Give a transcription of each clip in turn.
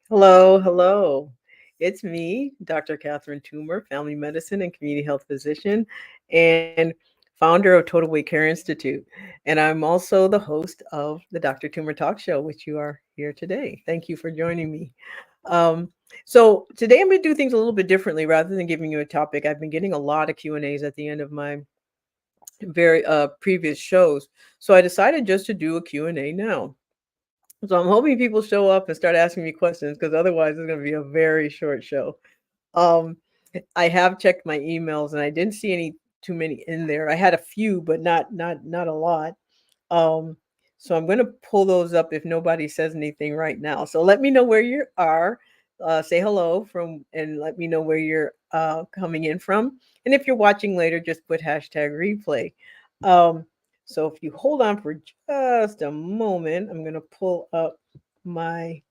Hello, hello. It's me, Dr. Catherine Toomer, family medicine and community health physician, and founder of Total Weight Care Institute. And I'm also the host of the Dr. Toomer Talk Show, which you are here today. Thank you for joining me. Um, so today I'm going to do things a little bit differently. Rather than giving you a topic, I've been getting a lot of Q&As at the end of my very previous shows. So I decided just to do a Q&A now. So I'm hoping people show up and start asking me questions because otherwise it's going to be a very short show. Um, I have checked my emails and I didn't see any too many in there. I had a few, but not a lot. Um, so I'm going to pull those up if nobody says anything right now. So let me know where you are. Say hello from and let me know where you're coming in from. And if you're watching later, just put hashtag replay. Um, so if you hold on for just a moment, I'm going to pull up my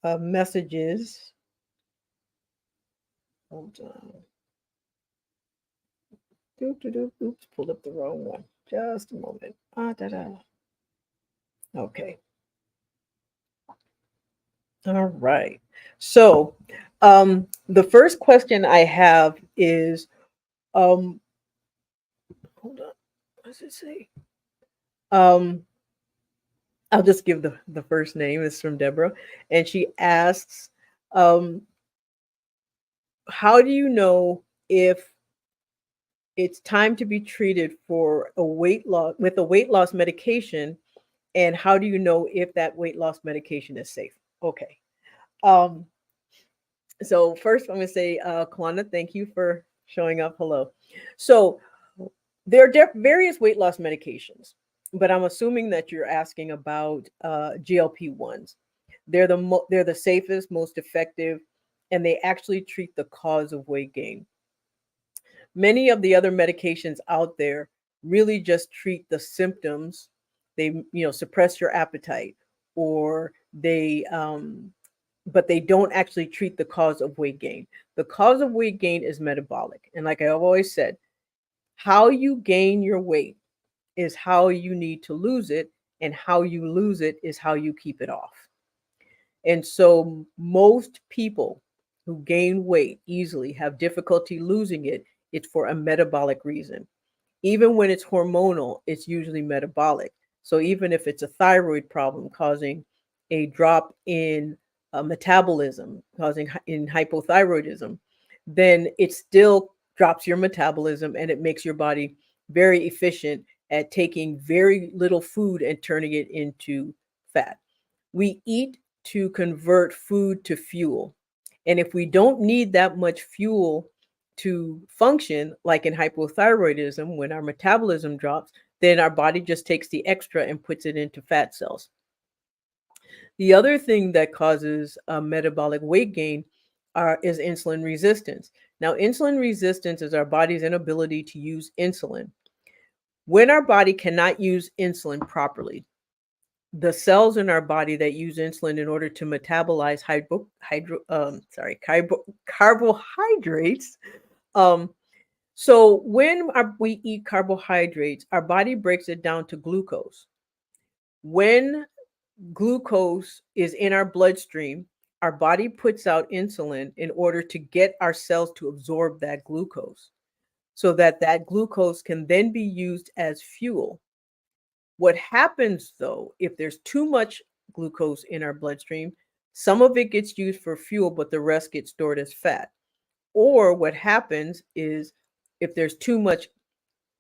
messages. Hold on. Oops, pulled up the wrong one. Just a moment. Okay. All right. So, the first question I have is, um, hold on. What does it say? Um, I'll just give the first name. It's from Deborah, and she asks, um, "How do you know if it's time to be treated for a weight loss with a weight loss medication, and how do you know if that weight loss medication is safe?" Okay. Um, so first, I'm going to say, Kwana, thank you for showing up. Hello. So there are various weight loss medications, but I'm assuming that you're asking about GLP-1s. They're the safest, most effective, and they actually treat the cause of weight gain. Many of the other medications out there really just treat the symptoms. They, suppress your appetite, or but they don't actually treat the cause of weight gain. The cause of weight gain is metabolic. And like I've always said, how you gain your weight is how you need to lose it, and how you lose it is how you keep it off. And so most people who gain weight easily have difficulty losing it. It's for a metabolic reason. Even when it's hormonal, it's usually metabolic. So even if it's a thyroid problem causing a drop in metabolism, causing in hypothyroidism, then it still drops your metabolism and it makes your body very efficient at taking very little food and turning it into fat. We eat to convert food to fuel. And if we don't need that much fuel to function, like in hypothyroidism, when our metabolism drops, then our body just takes the extra and puts it into fat cells. The other thing that causes metabolic weight gain is insulin resistance. Now, insulin resistance is our body's inability to use insulin. When our body cannot use insulin properly, the cells in our body that use insulin in order to metabolize carbohydrates. Um, so when we eat carbohydrates, our body breaks it down to glucose. When glucose is in our bloodstream, our body puts out insulin in order to get our cells to absorb that glucose so that that glucose can then be used as fuel. What happens though, if there's too much glucose in our bloodstream, some of it gets used for fuel, but the rest gets stored as fat. Or what happens is if there's too much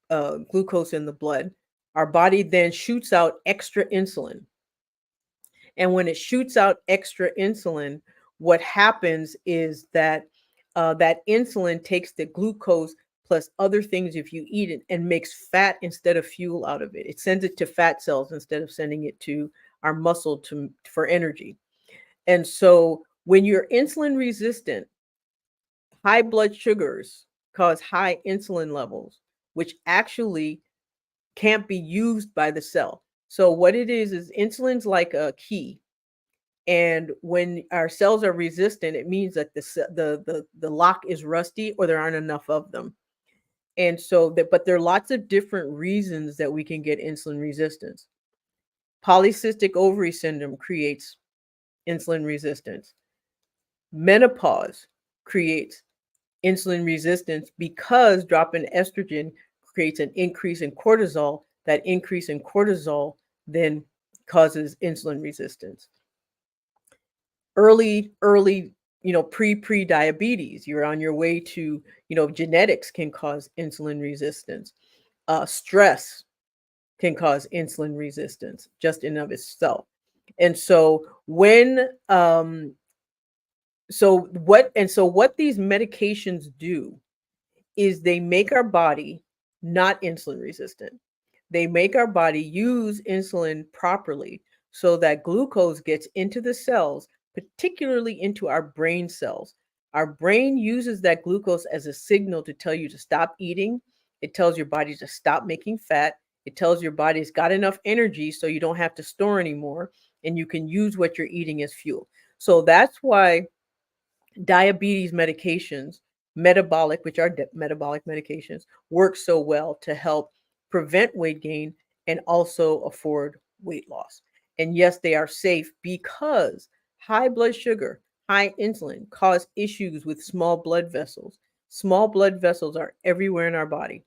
glucose in the blood, our body then shoots out extra insulin. And when it shoots out extra insulin, what happens is that that insulin takes the glucose plus other things if you eat it and makes fat instead of fuel out of it. It sends it to fat cells instead of sending it to our muscle for energy. And so when you're insulin resistant, high blood sugars cause high insulin levels, which actually can't be used by the cell. So what it is insulin's like a key, and when our cells are resistant, it means that the lock is rusty or there aren't enough of them. And so that, but there are lots of different reasons that we can get insulin resistance. Polycystic ovary syndrome creates insulin resistance. Menopause creates insulin resistance because drop in estrogen creates an increase in cortisol. That increase in cortisol then causes insulin resistance. Early, pre-diabetes. You're on your way to, genetics can cause insulin resistance. Stress can cause insulin resistance just in of itself. And so when so what these medications do is they make our body not insulin resistant. They make our body use insulin properly so that glucose gets into the cells, particularly into our brain cells. Our brain uses that glucose as a signal to tell you to stop eating. It tells your body to stop making fat. It tells your body it's got enough energy so you don't have to store anymore and you can use what you're eating as fuel. So that's why diabetes medications, metabolic medications, work so well to help prevent weight gain and also afford weight loss. And yes, they are safe because high blood sugar, high insulin cause issues with small blood vessels. Small blood vessels are everywhere in our body.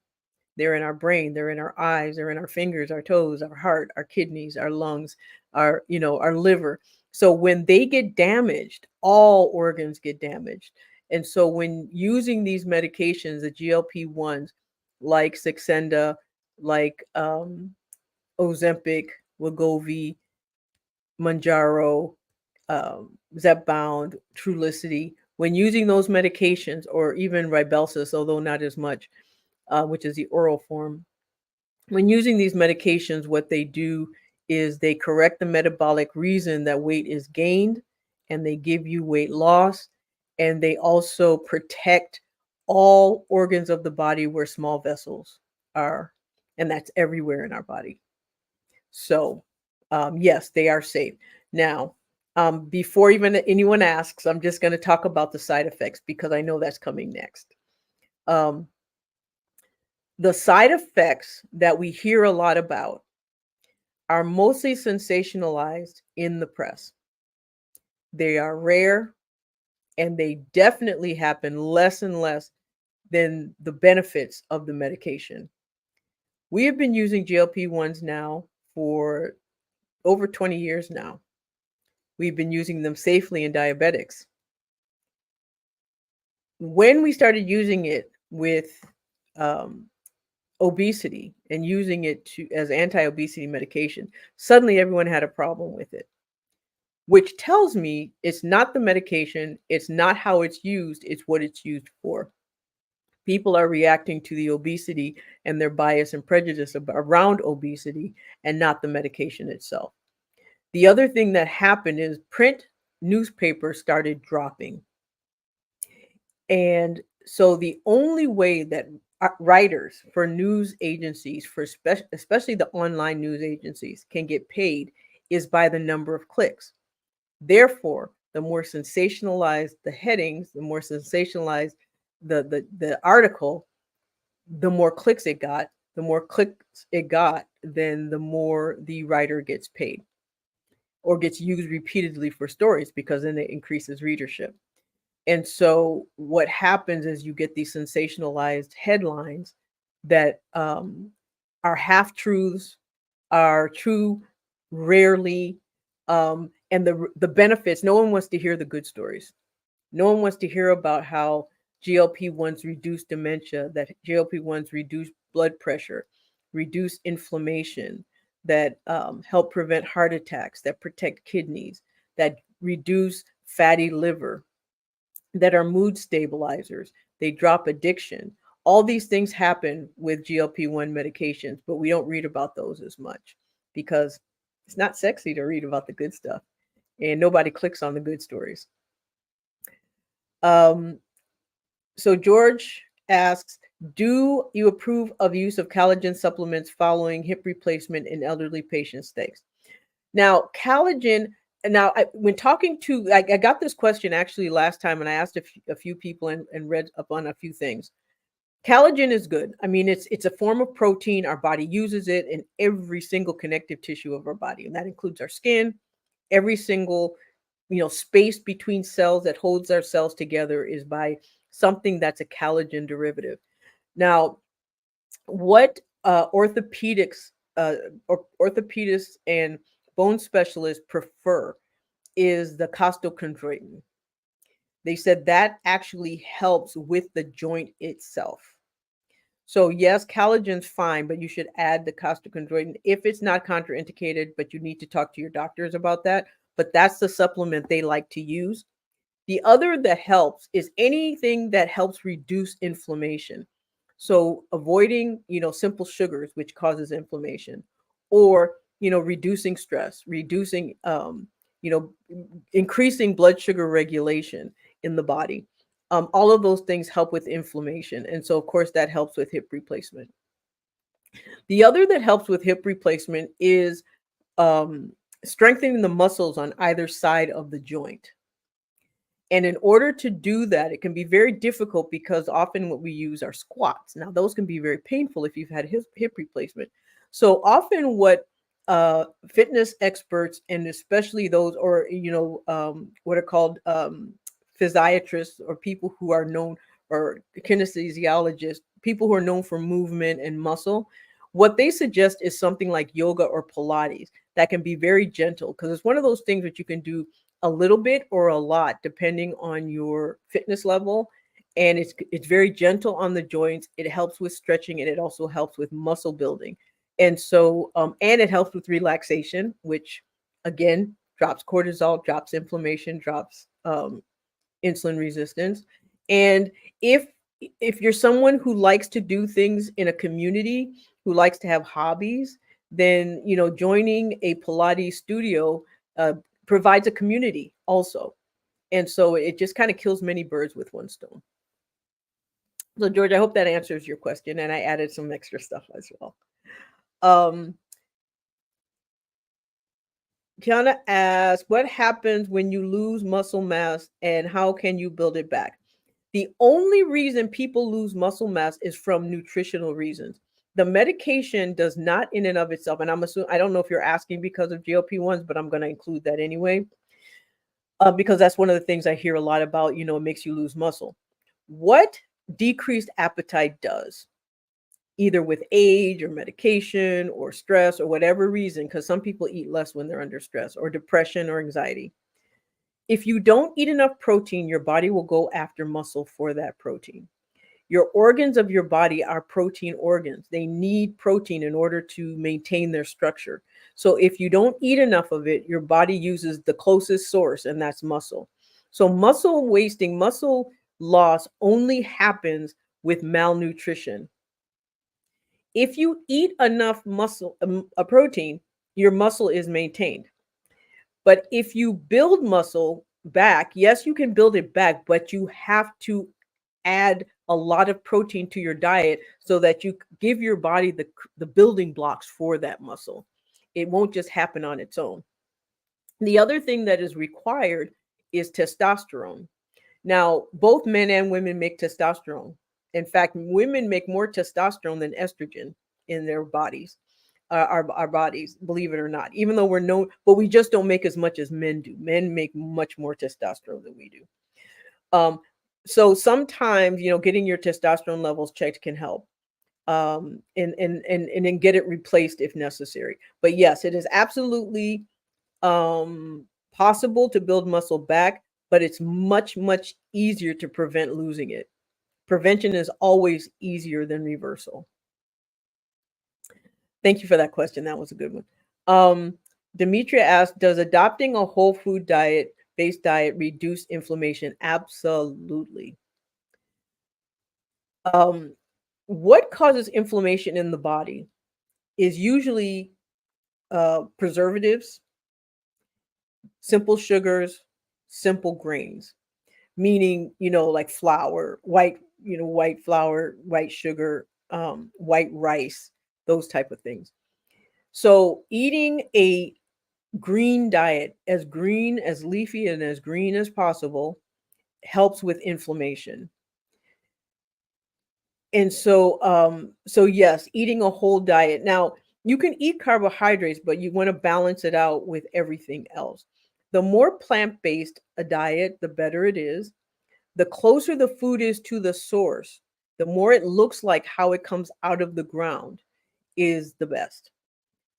They're in our brain, they're in our eyes, they're in our fingers, our toes, our heart, our kidneys, our lungs, our liver. So when they get damaged, all organs get damaged. And so when using these medications, the GLP-1s like Saxenda, like Ozempic, Wegovy, Manjaro, Zepbound, Trulicity, when using those medications, or even Ribelsis, although not as much, which is the oral form, when using these medications, what they do is they correct the metabolic reason that weight is gained and they give you weight loss. And they also protect all organs of the body where small vessels are. And that's everywhere in our body. So, yes, they are safe. Now, before even anyone asks, I'm just going to talk about the side effects because I know that's coming next. Um, the side effects that we hear a lot about are mostly sensationalized in the press. They are rare and they definitely happen less and less than the benefits of the medication. We have been using GLP-1s now for over 20 years now. We've been using them safely in diabetics. When we started using it with um, obesity and using it as anti-obesity medication, suddenly everyone had a problem with it, which tells me it's not the medication, it's not how it's used, it's what it's used for. People are reacting to the obesity and their bias and prejudice around obesity and not the medication itself. The other thing that happened is print newspapers started dropping. And so the only way that writers for news agencies, especially the online news agencies, can get paid is by the number of clicks. Therefore, the more sensationalized the headings, the more sensationalized the article, the more clicks it got. The more clicks it got, then the more the writer gets paid or gets used repeatedly for stories because then it increases readership. And so what happens is you get these sensationalized headlines that are half truths, are true rarely, and the benefits. No one wants to hear the good stories. No one wants to hear about how GLP-1s reduce dementia, that GLP-1s reduce blood pressure, reduce inflammation, that help prevent heart attacks, that protect kidneys, that reduce fatty liver, that are mood stabilizers. They drop addiction. All these things happen with GLP-1 medications, but we don't read about those as much because it's not sexy to read about the good stuff and nobody clicks on the good stories. Um, so George asks, do you approve of use of collagen supplements following hip replacement in elderly patients? Thanks. Now, collagen. Now, when talking to, I got this question actually last time, and I asked a few people and read up on a few things. Collagen is good. I mean, it's a form of protein. Our body uses it in every single connective tissue of our body, and that includes our skin, every single space between cells that holds our cells together is by something that's a collagen derivative. Now, what orthopedists and bone specialists prefer is the costochondroitin. They said that actually helps with the joint itself. So yes, collagen's fine, but you should add the costochondroitin if it's not contraindicated, but you need to talk to your doctors about that. But that's the supplement they like to use. The other that helps is anything that helps reduce inflammation. So avoiding, simple sugars, which causes inflammation, or, reducing stress, reducing, you know, increasing blood sugar regulation in the body. All of those things help with inflammation. And so, of course, that helps with hip replacement. The other that helps with hip replacement is um, strengthening the muscles on either side of the joint. And in order to do that, it can be very difficult because often what we use are squats. Now, those can be very painful if you've had hip replacement. So often, what fitness experts and especially those, or what are called physiatrists or people who are known, or kinesiologists, people who are known for movement and muscle, what they suggest is something like yoga or Pilates that can be very gentle, because it's one of those things that you can do a little bit or a lot depending on your fitness level, and it's very gentle on the joints. It helps with stretching, and it also helps with muscle building. And so and it helps with relaxation, which again drops cortisol, drops inflammation, drops insulin resistance. And if if you're someone who likes to do things in a community, who likes to have hobbies, then joining a Pilates studio uh, provides a community also. And so it just kind of kills many birds with one stone. So George, I hope that answers your question, and I added some extra stuff as well. um Kiana asks, what happens when you lose muscle mass and how can you build it back? The only reason people lose muscle mass is from nutritional reasons. The medication does not in and of itself, and I'm assuming, I don't know if you're asking because of GLP-1s, but I'm going to include that anyway, because that's one of the things I hear a lot about, it makes you lose muscle. What decreased appetite does, either with age or medication or stress or whatever reason, because some people eat less when they're under stress or depression or anxiety. If you don't eat enough protein, your body will go after muscle for that protein. Your organs of your body are protein organs. They need protein in order to maintain their structure. So if you don't eat enough of it, your body uses the closest source, and that's muscle. So muscle wasting, muscle loss only happens with malnutrition. If you eat enough muscle, a protein, your muscle is maintained. But if you build muscle back, yes, you can build it back, but you have to add a lot of protein to your diet so that you give your body the building blocks for that muscle. It won't just happen on its own. The other thing that is required is testosterone. Now, both men and women make testosterone. In fact, women make more testosterone than estrogen in their bodies, our bodies, believe it or not. Even though we're known, but we just don't make as much as men do. Men make much more testosterone than we do. Um, so sometimes, getting your testosterone levels checked can help, and then get it replaced if necessary. But yes, it is absolutely possible to build muscle back, but it's much, much easier to prevent losing it. Prevention is always easier than reversal. Thank you for that question. That was a good one. Demetria asked, does adopting a whole food diet based diet reduce inflammation? Absolutely. Um, what causes inflammation in the body is usually preservatives, simple sugars, simple grains, meaning, like flour, white flour, white sugar, white rice, those type of things. So eating a green diet, as green, as leafy, and as green as possible, helps with inflammation. And so yes, eating a whole diet. Now, you can eat carbohydrates, but you want to balance it out with everything else. The more plant based a diet, the better it is. The closer the food is to the source, the more it looks like how it comes out of the ground, is the best.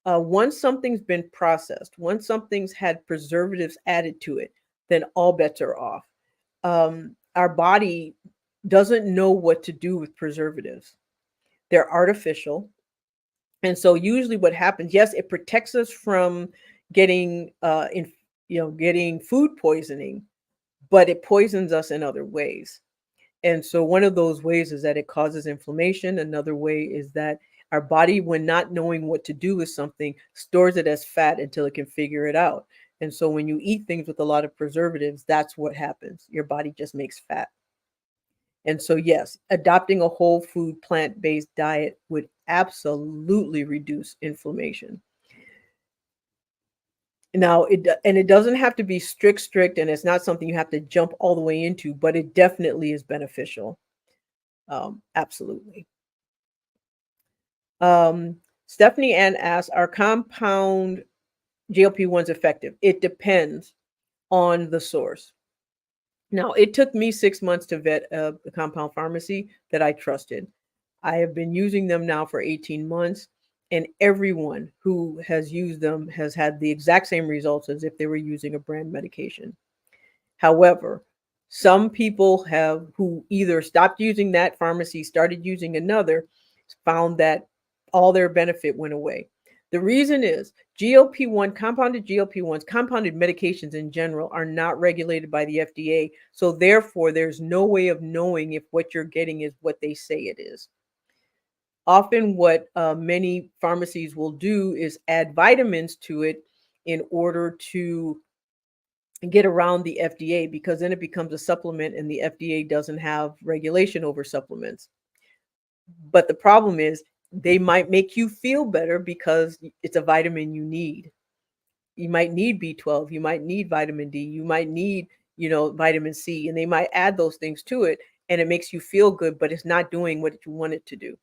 Once something's been processed, once something's had preservatives added to it, then all bets are off. Our body doesn't know what to do with preservatives. They're artificial. And so usually what happens, yes, it protects us from getting getting food poisoning, but it poisons us in other ways. And so one of those ways is that it causes inflammation. Another way is that our body, when not knowing what to do with something, stores it as fat until it can figure it out. And so when you eat things with a lot of preservatives, that's what happens. Your body just makes fat. And so, yes, adopting a whole food plant based diet would absolutely reduce inflammation. Now, it doesn't have to be strict, and it's not something you have to jump all the way into, but it definitely is beneficial. Absolutely. Stephanie Ann asks, are compound GLP-1s effective? It depends on the source. Now, it took me 6 months to vet a compound pharmacy that I trusted. I have been using them now for 18 months, and everyone who has used them has had the exact same results as if they were using a brand medication. However, some people have who either stopped using that pharmacy, started using another, found that all their benefit went away. The reason is GLP-1, compounded GLP-1s, compounded medications in general are not regulated by the FDA. So therefore, there's no way of knowing if what you're getting is what they say it is. Often what many pharmacies will do is add vitamins to it in order to get around the FDA, because then it becomes a supplement and the FDA doesn't have regulation over supplements. But the problem is they might make you feel better because it's a vitamin you need. You might need B12, you might need vitamin D, you might need, vitamin C, and they might add those things to it and it makes you feel good, but it's not doing what you want it to do.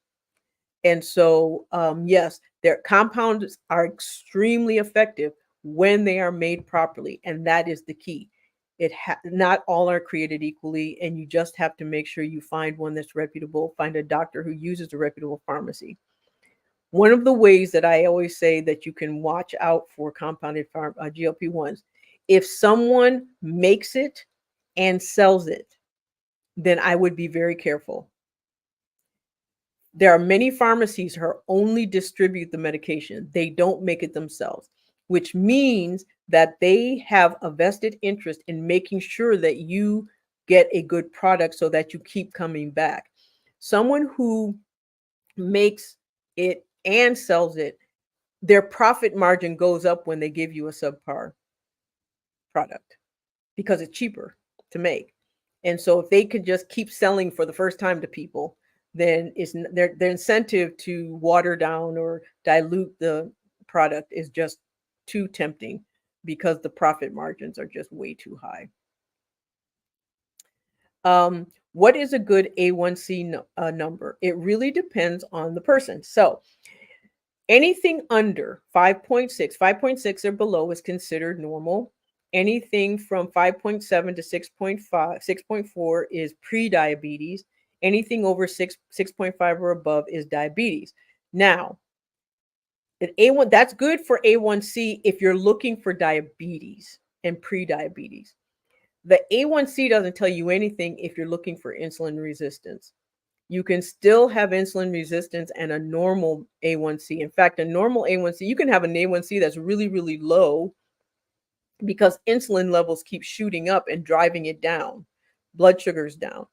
And so, yes, their compounds are extremely effective when they are made properly, and that is the key. Not all are created equally, and you just have to make sure you find one that's reputable. Find a doctor who uses a reputable pharmacy. One of the ways that I always say that you can watch out for compounded GLP-1s, if someone makes it and sells it, then I would be very careful. There are many pharmacies who only distribute the medication. They don't make it themselves, which means that they have a vested interest in making sure that you get a good product so that you keep coming back. Someone who makes it and sells it, their profit margin goes up when they give you a subpar product because it's cheaper to make. And so if they could just keep selling for the first time to people, then it's their incentive to water down or dilute the product is just too tempting because the profit margins are just way too high. What is a good A1C number? It really depends on the person. So anything under 5.6, 5.6 or below is considered normal. Anything from 5.7 to 6.5, 6.4 is pre-diabetes. Anything over 6.5 or above is diabetes. Now, an A1, that's good for A1C if you're looking for diabetes and pre-diabetes. The A1C doesn't tell you anything if you're looking for insulin resistance. You can still have insulin resistance and a normal A1C. In fact, a normal A1C, you can have an A1C that's really, really low because insulin levels keep shooting up and driving it down, blood sugars down,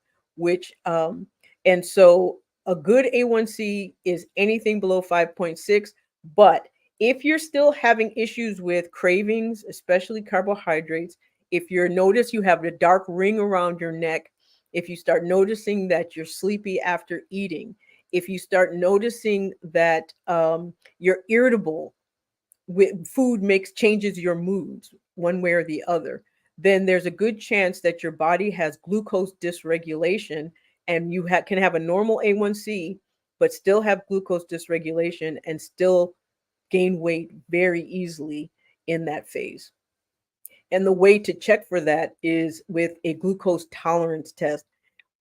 and so a good A1C is anything below 5.6. But if you're still having issues with cravings, especially carbohydrates, if you notice you have a dark ring around your neck, if you start noticing that you're sleepy after eating, if you start noticing that you're irritable, with food changes your moods one way or the other, then there's a good chance that your body has glucose dysregulation, and you can have a normal A1C but still have glucose dysregulation and still gain weight very easily in that phase. And the way to check for that is with a glucose tolerance test.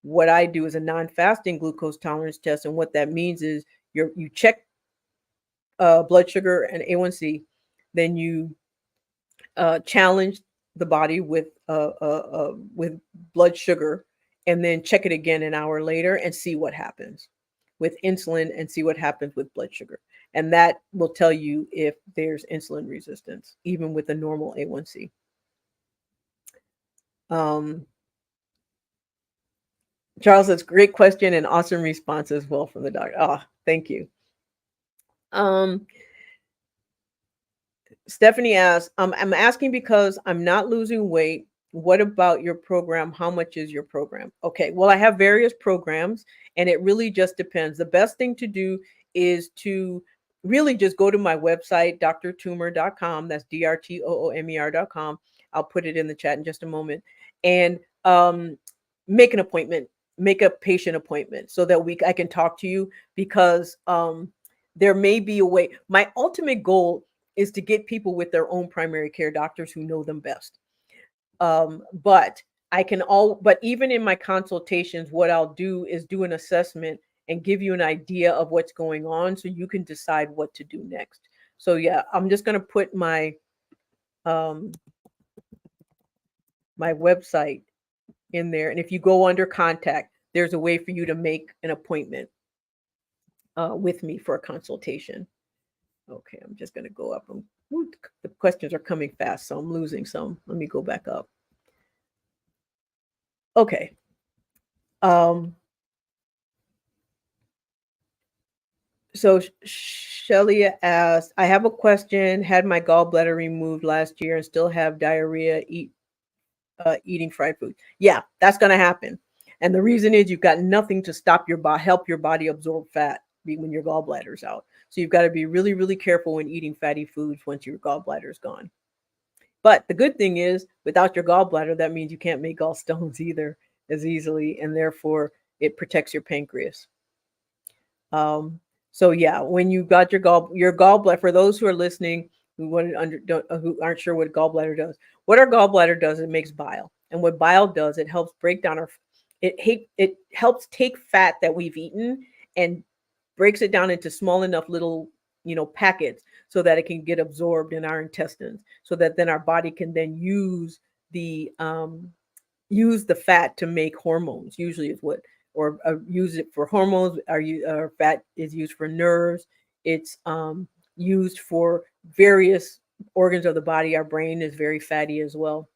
What I do is a non-fasting glucose tolerance test, and what that means is you check blood sugar and A1C, then you challenge the body with blood sugar, and then check it again an hour later and see what happens with insulin and see what happens with blood sugar. And that will tell you if there's insulin resistance, even with a normal A1C. Um, Charles says, great question and awesome response as well from the doctor. Oh, thank you. Um, Stephanie asks, I'm asking because I'm not losing weight. What about your program? How much is your program? Okay, well, I have various programs and it really just depends. The best thing to do is to really just go to my website, drtoomer.com. That's drtoomer.com. I'll put it in the chat in just a moment. And make an appointment, make a patient appointment so that I can talk to you, because there may be a way. My ultimate goal is to get people with their own primary care doctors who know them best. But but even in my consultations, what I'll do is do an assessment and give you an idea of what's going on so you can decide what to do next. So yeah, I'm just going to put um, my website in there. And if you go under contact, there's a way for you to make an appointment with me for a consultation. Okay, I'm just going to go up. The questions are coming fast, so I'm losing some. Let me go back up. Okay. So Shelly asked, I have a question. Had my gallbladder removed last year and still have diarrhea eating fried food. Yeah, that's going to happen. And the reason is you've got nothing to stop help your body absorb fat when your gallbladder's out. So you've got to be really, really careful when eating fatty foods once your gallbladder's gone. But the good thing is, without your gallbladder, that means you can't make gallstones either as easily, and therefore it protects your pancreas. So yeah, when you got your gallbladder, for those who are listening who who aren't sure what gallbladder does, what our gallbladder does, it makes bile, and what bile does, it helps break down it helps take fat that we've eaten and breaks it down into small enough little packets so that it can get absorbed in our intestines, so that then our body can then use the fat to make hormones. Usually is what, or use it for hormones. Fat is used for nerves. It's used for various organs of the body. Our brain is very fatty as well.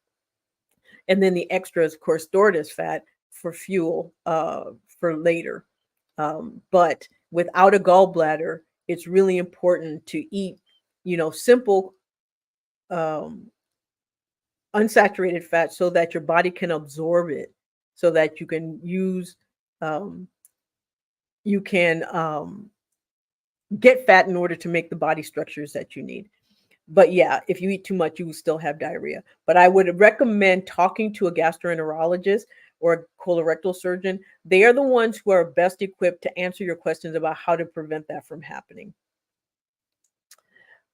And then the extra is, of course, stored as fat for fuel for later. But without a gallbladder, it's really important to eat, simple unsaturated fat so that your body can absorb it, so that um, you can get fat in order to make the body structures that you need. But yeah, if you eat too much, you will still have diarrhea. But I would recommend talking to a gastroenterologist or a colorectal surgeon. They are the ones who are best equipped to answer your questions about how to prevent that from happening.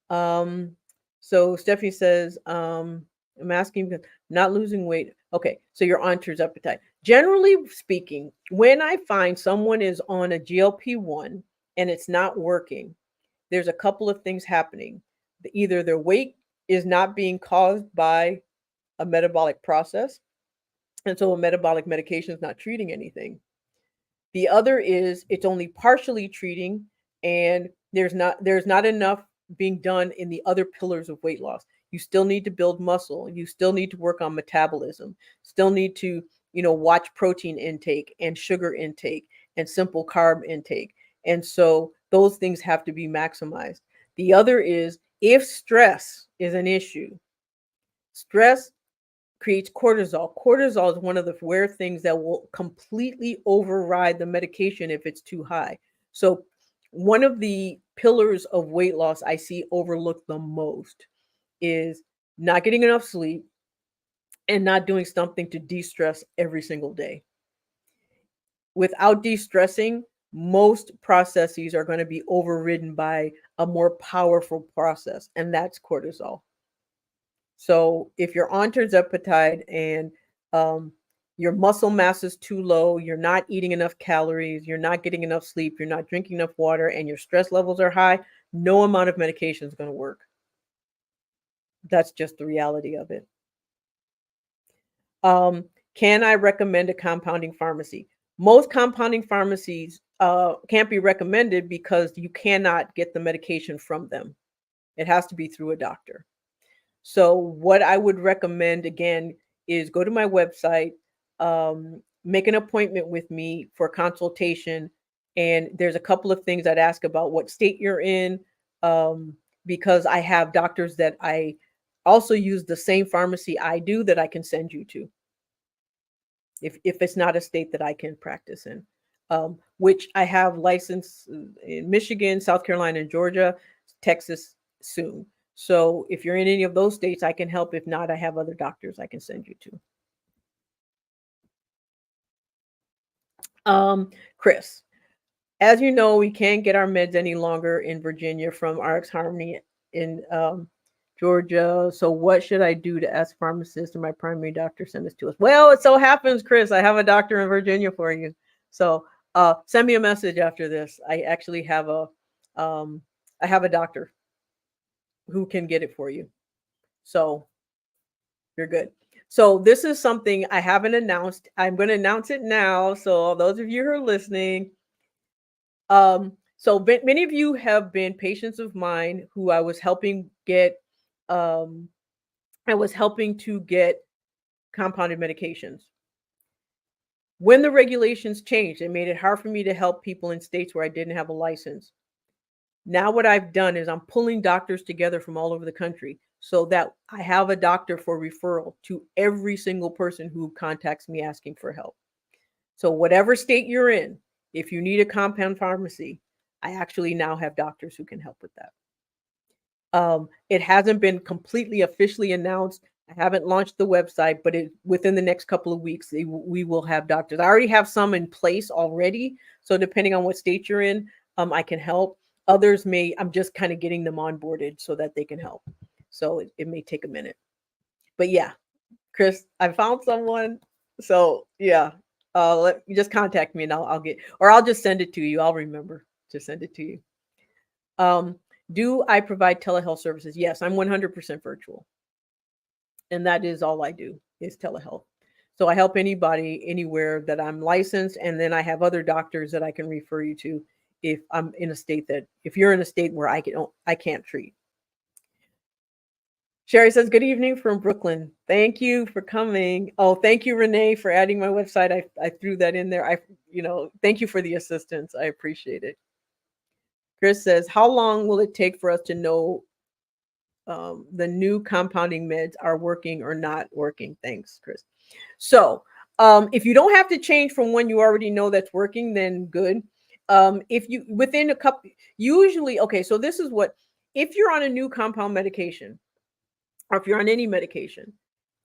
So Stephanie says, I'm asking because not losing weight. Okay, so you're on tirzepatide. Generally speaking, when I find someone is on a GLP-1 and it's not working, there's a couple of things happening. Either their weight is not being caused by a metabolic process, and so a metabolic medication is not treating anything. The other is it's only partially treating, and there's not enough being done in the other pillars of weight loss. You still need to build muscle. You still need to work on metabolism. Still need to, watch protein intake and sugar intake and simple carb intake. And so those things have to be maximized. The other is if stress is an issue, stress creates cortisol. Cortisol is one of the rare things that will completely override the medication if it's too high. So one of the pillars of weight loss I see overlooked the most is not getting enough sleep and not doing something to de-stress every single day. Without de-stressing, most processes are going to be overridden by a more powerful process, and that's cortisol. So if you're on tirzepatide and um, your muscle mass is too low, you're not eating enough calories, you're not getting enough sleep, you're not drinking enough water, and your stress levels are high, no amount of medication is going to work. That's just the reality of it. Can I recommend a compounding pharmacy? Most compounding pharmacies can't be recommended because you cannot get the medication from them. It has to be through a doctor. So, what I would recommend again is go to my website, make an appointment with me for consultation. And there's a couple of things I'd ask about what state you're in, um, because I have doctors that I also use the same pharmacy I do that I can send you to if it's not a state that I can practice in. Which I have license in Michigan, South Carolina, and Georgia, Texas soon. So if you're in any of those states, I can help. If not, I have other doctors I can send you to. Chris, as you know, we can't get our meds any longer in Virginia from RX Harmony in Georgia. So what should I do to ask pharmacist or my primary doctor send this to us? Well, it so happens, Chris, I have a doctor in Virginia for you. So send me a message after this. I actually have um, I have a doctor who can get it for you. So you're good. So this is something I haven't announced. I'm going to announce it now. So those of you who are listening, so many of you have been patients of mine who I was helping get. Um, I was helping to get compounded medications. When the regulations changed, it made it hard for me to help people in states where I didn't have a license. Now, what I've done is I'm pulling doctors together from all over the country so that I have a doctor for referral to every single person who contacts me asking for help. So, whatever state you're in, if you need a compound pharmacy, I actually now have doctors who can help with that. It hasn't been completely officially announced. I haven't launched the website, but within the next couple of weeks, we will have doctors. I already have some in place already. So depending on what state you're in, I can help. Others may, I'm just kind of getting them onboarded so that they can help. So it may take a minute. But yeah, Chris, I found someone. So yeah, let just contact me and I'll get, or I'll just send it to you. I'll remember to send it to you. Um, do I provide telehealth services? Yes, I'm 100% virtual. And that is all I do is telehealth. So I help anybody anywhere that I'm licensed. And then I have other doctors that I can refer you to if I'm in a state that, if you're in a state where I can't treat. Sherry says, good evening from Brooklyn. Thank you for coming. Oh, thank you, Renee, for adding my website. I threw that in there. Thank you for the assistance. I appreciate it. Chris says, how long will it take for us to know the new compounding meds are working or not working? Thanks, Chris. So if you don't have to change from one you already know that's working, then good. If you within a couple, usually, okay, so this is what, if you're on a new compound medication, or if you're on any medication,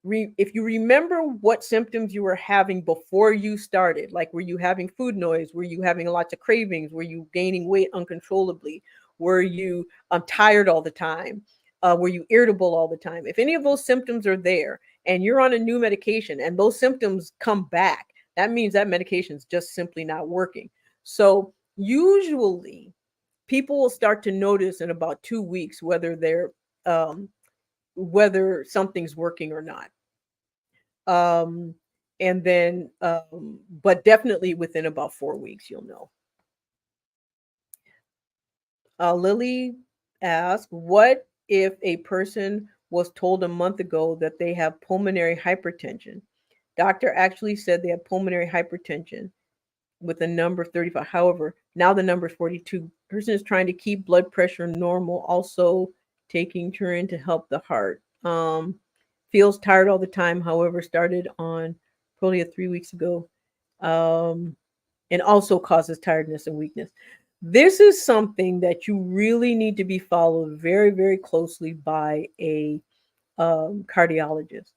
if you remember what symptoms you were having before you started, like were you having food noise, were you having lots of cravings, were you gaining weight uncontrollably, were you tired all the time, were you irritable all the time? If any of those symptoms are there and you're on a new medication and those symptoms come back, that means that medication is just simply not working. So usually people will start to notice in about 2 weeks whether something's working or not. Um, and then, but definitely within about 4 weeks, you'll know. Lily asked, what if a person was told a month ago that they have pulmonary hypertension? Doctor actually said they have pulmonary hypertension with a number 35. However, now the number is 42. Person is trying to keep blood pressure normal, also taking Turin to help the heart. Feels tired all the time. However, started on Prolia 3 weeks ago, and also causes tiredness and weakness. This is something that you really need to be followed very, very closely by a cardiologist.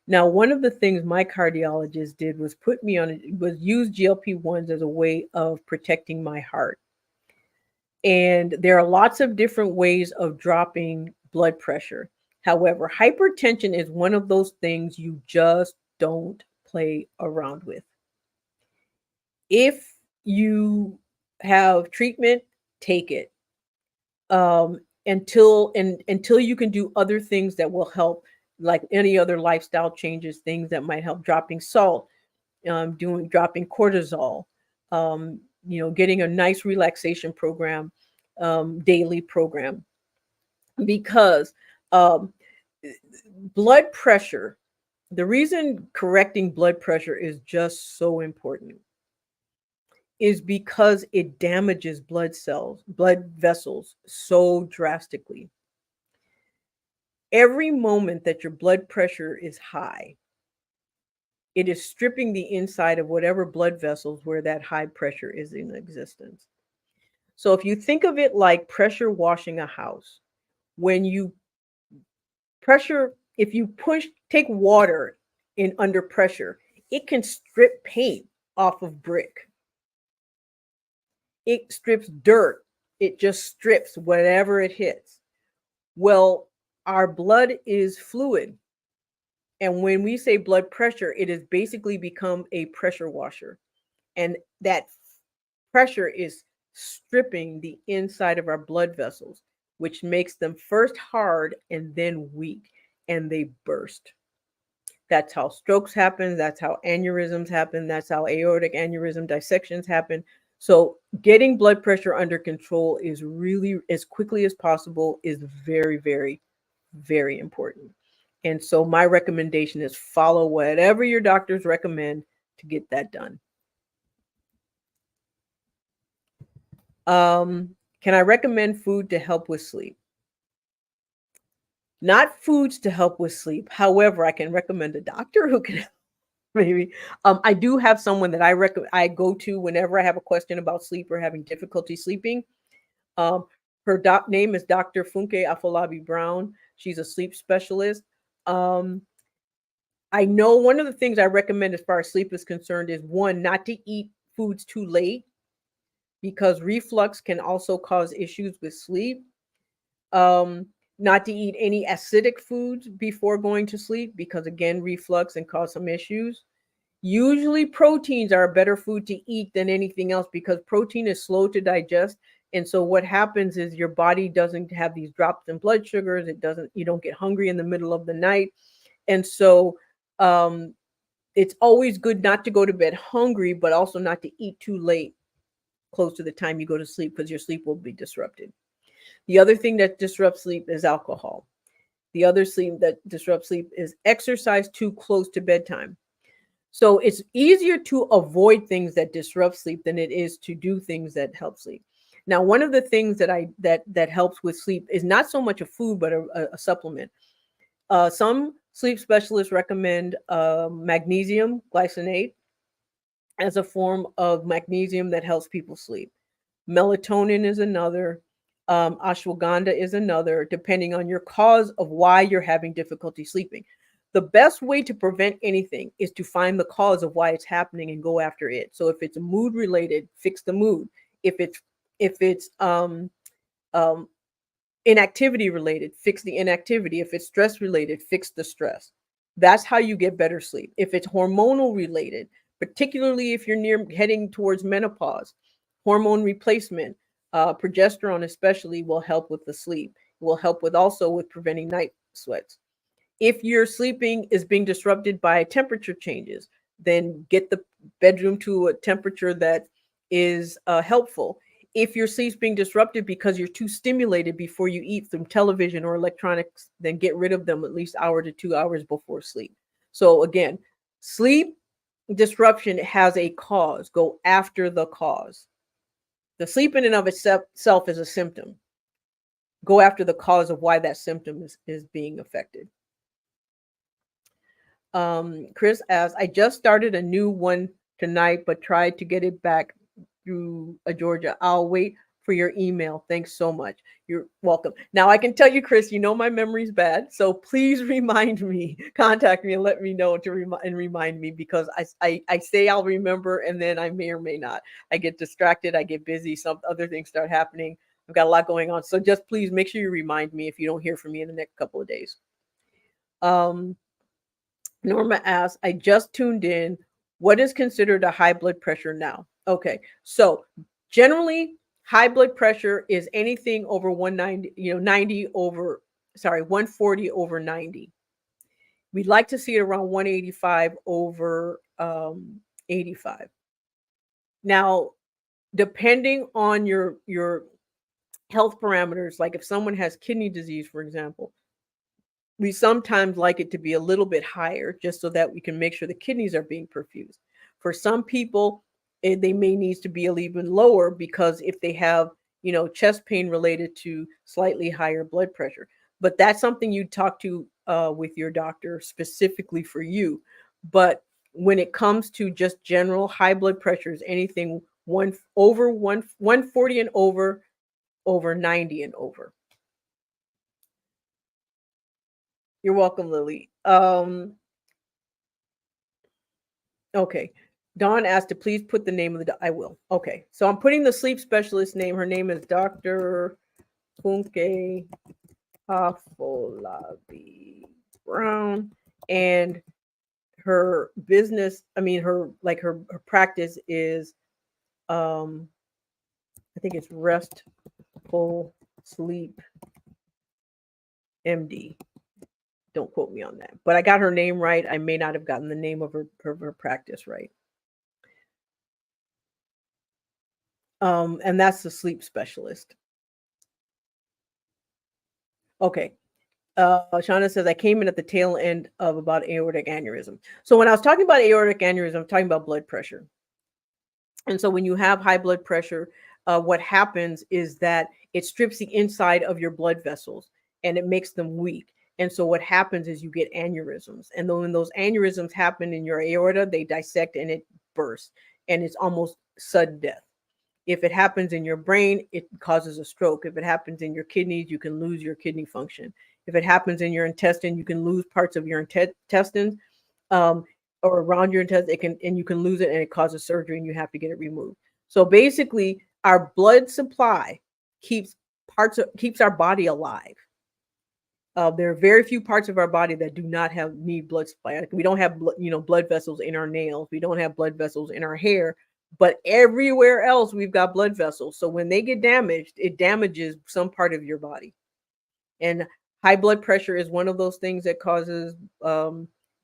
Now, one of the things my cardiologist did was was use GLP-1s as a way of protecting my heart. And there are lots of different ways of dropping blood pressure. However, hypertension is one of those things you just don't play around with. If you have treatment, take it. Until you can do other things that will help, like any other lifestyle changes, things that might help, dropping salt, doing dropping cortisol, getting a nice relaxation program, daily program, because um, blood pressure. The reason correcting blood pressure is just so important is because it damages blood vessels so drastically. Every moment that your blood pressure is high, it is stripping the inside of whatever blood vessels where that high pressure is in existence. So if you think of it like pressure washing a house, when you if you take water in under pressure, it can strip paint off of brick. It strips dirt. It just strips whatever it hits. Well, our blood is fluid. And when we say blood pressure, it has basically become a pressure washer. And that pressure is stripping the inside of our blood vessels, which makes them first hard and then weak, and they burst. That's how strokes happen. That's how aneurysms happen. That's how aortic aneurysm dissections happen. So getting blood pressure under control is really, as quickly as possible, is very, very, very important. And so my recommendation is follow whatever your doctors recommend to get that done. Can I recommend food to help with sleep? Not foods to help with sleep. However, I can recommend a doctor who can maybe. I do have someone that I go to whenever I have a question about sleep or having difficulty sleeping. Um, her name is Dr. Funke Afolabi Brown. She's a sleep specialist. Um, I know one of the things I recommend as far as sleep is concerned is, one, not to eat foods too late, because reflux can also cause issues with sleep. Um, Not to eat any acidic foods before going to sleep, because again, reflux and cause some issues. Usually proteins are a better food to eat than anything else, because protein is slow to digest. And so what happens is your body doesn't have these drops in blood sugars. You don't get hungry in the middle of the night. And so um, it's always good not to go to bed hungry, but also not to eat too late, close to the time you go to sleep, because your sleep will be disrupted. The other thing that disrupts sleep is alcohol. The other thing that disrupts sleep is exercise too close to bedtime. So it's easier to avoid things that disrupt sleep than it is to do things that help sleep. Now, one of the things that helps with sleep is not so much a food, but a supplement. Some sleep specialists recommend magnesium glycinate as a form of magnesium that helps people sleep. Melatonin is another. Ashwagandha is another, depending on your cause of why you're having difficulty sleeping. The best way to prevent anything is to find the cause of why it's happening and go after it. So if it's mood related, fix the mood. If it's inactivity related, fix the inactivity. If it's stress related, fix the stress. That's how you get better sleep. If it's hormonal related, particularly if you're heading towards menopause, hormone replacement, progesterone especially, will help with the sleep. It will help with also with preventing night sweats. If your sleeping is being disrupted by temperature changes, then get the bedroom to a temperature that is helpful. If your sleep's being disrupted because you're too stimulated before you eat from television or electronics, then get rid of them at least hour to 2 hours before sleep. So again, sleep disruption has a cause. Go after the cause. The sleep in and of itself is a symptom. Go after the cause of why that symptom is being affected. Chris asks, I just started a new one tonight, but tried to get it back through Georgia. I'll wait for your email. Thanks so much. You're welcome. Now I can tell you, Chris, you know my memory's bad, so please remind me, contact me and let me know to remind me, because I say I'll remember and then I may or may not. I get distracted, I get busy, some other things start happening. I've got a lot going on. So just please make sure you remind me if you don't hear from me in the next couple of days. Um, Norma asks, I just tuned in. What is considered a high blood pressure now? Okay. So generally, high blood pressure is anything over 190, 90 over, sorry, 140 over 90. We'd like to see it around 185 over 85. Now, depending on your health parameters, like if someone has kidney disease, for example, we sometimes like it to be a little bit higher just so that we can make sure the kidneys are being perfused. For some people, they may need to be a little bit lower because if they have, chest pain related to slightly higher blood pressure. But that's something you talk to with your doctor specifically for you. But when it comes to just general high blood pressures, anything one over 140 and over 90 and over. You're welcome, Lily. Okay. Dawn asked to please put the name of the. I will. Okay. So I'm putting the sleep specialist name. Her name is Dr. Funke Afolabi Brown, and her business. I mean, her practice is. I think it's Restful Sleep MD. Don't quote me on that, but I got her name right. I may not have gotten the name of her practice right. And that's the sleep specialist. Okay. Shauna says I came in at the tail end of about aortic aneurysm. So when I was talking about aortic aneurysm, I'm talking about blood pressure. And so when you have high blood pressure, what happens is that it strips the inside of your blood vessels and it makes them weak. And so what happens is you get aneurysms. And then when those aneurysms happen in your aorta, they dissect and it bursts. And it's almost sudden death. If it happens in your brain, it causes a stroke. If it happens in your kidneys, you can lose your kidney function. If it happens in your intestine, you can lose parts of your intestines um, or around your intestine. And you can lose it, and it causes surgery, and you have to get it removed. So basically, our blood supply keeps keeps our body alive. There are very few parts of our body that do not need blood supply. We don't have blood vessels in our nails. We don't have blood vessels in our hair, but everywhere else we've got blood vessels. So when they get damaged, it damages some part of your body. And high blood pressure is one of those things that causes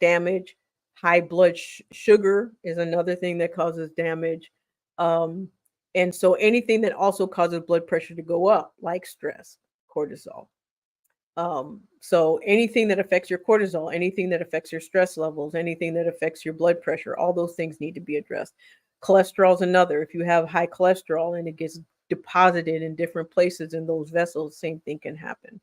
damage. High blood sugar is another thing that causes damage. Um, and so anything that also causes blood pressure to go up, like stress, cortisol. So anything that affects your cortisol, anything that affects your stress levels, anything that affects your blood pressure, all those things need to be addressed. Cholesterol is another. If you have high cholesterol and it gets deposited in different places in those vessels, same thing can happen.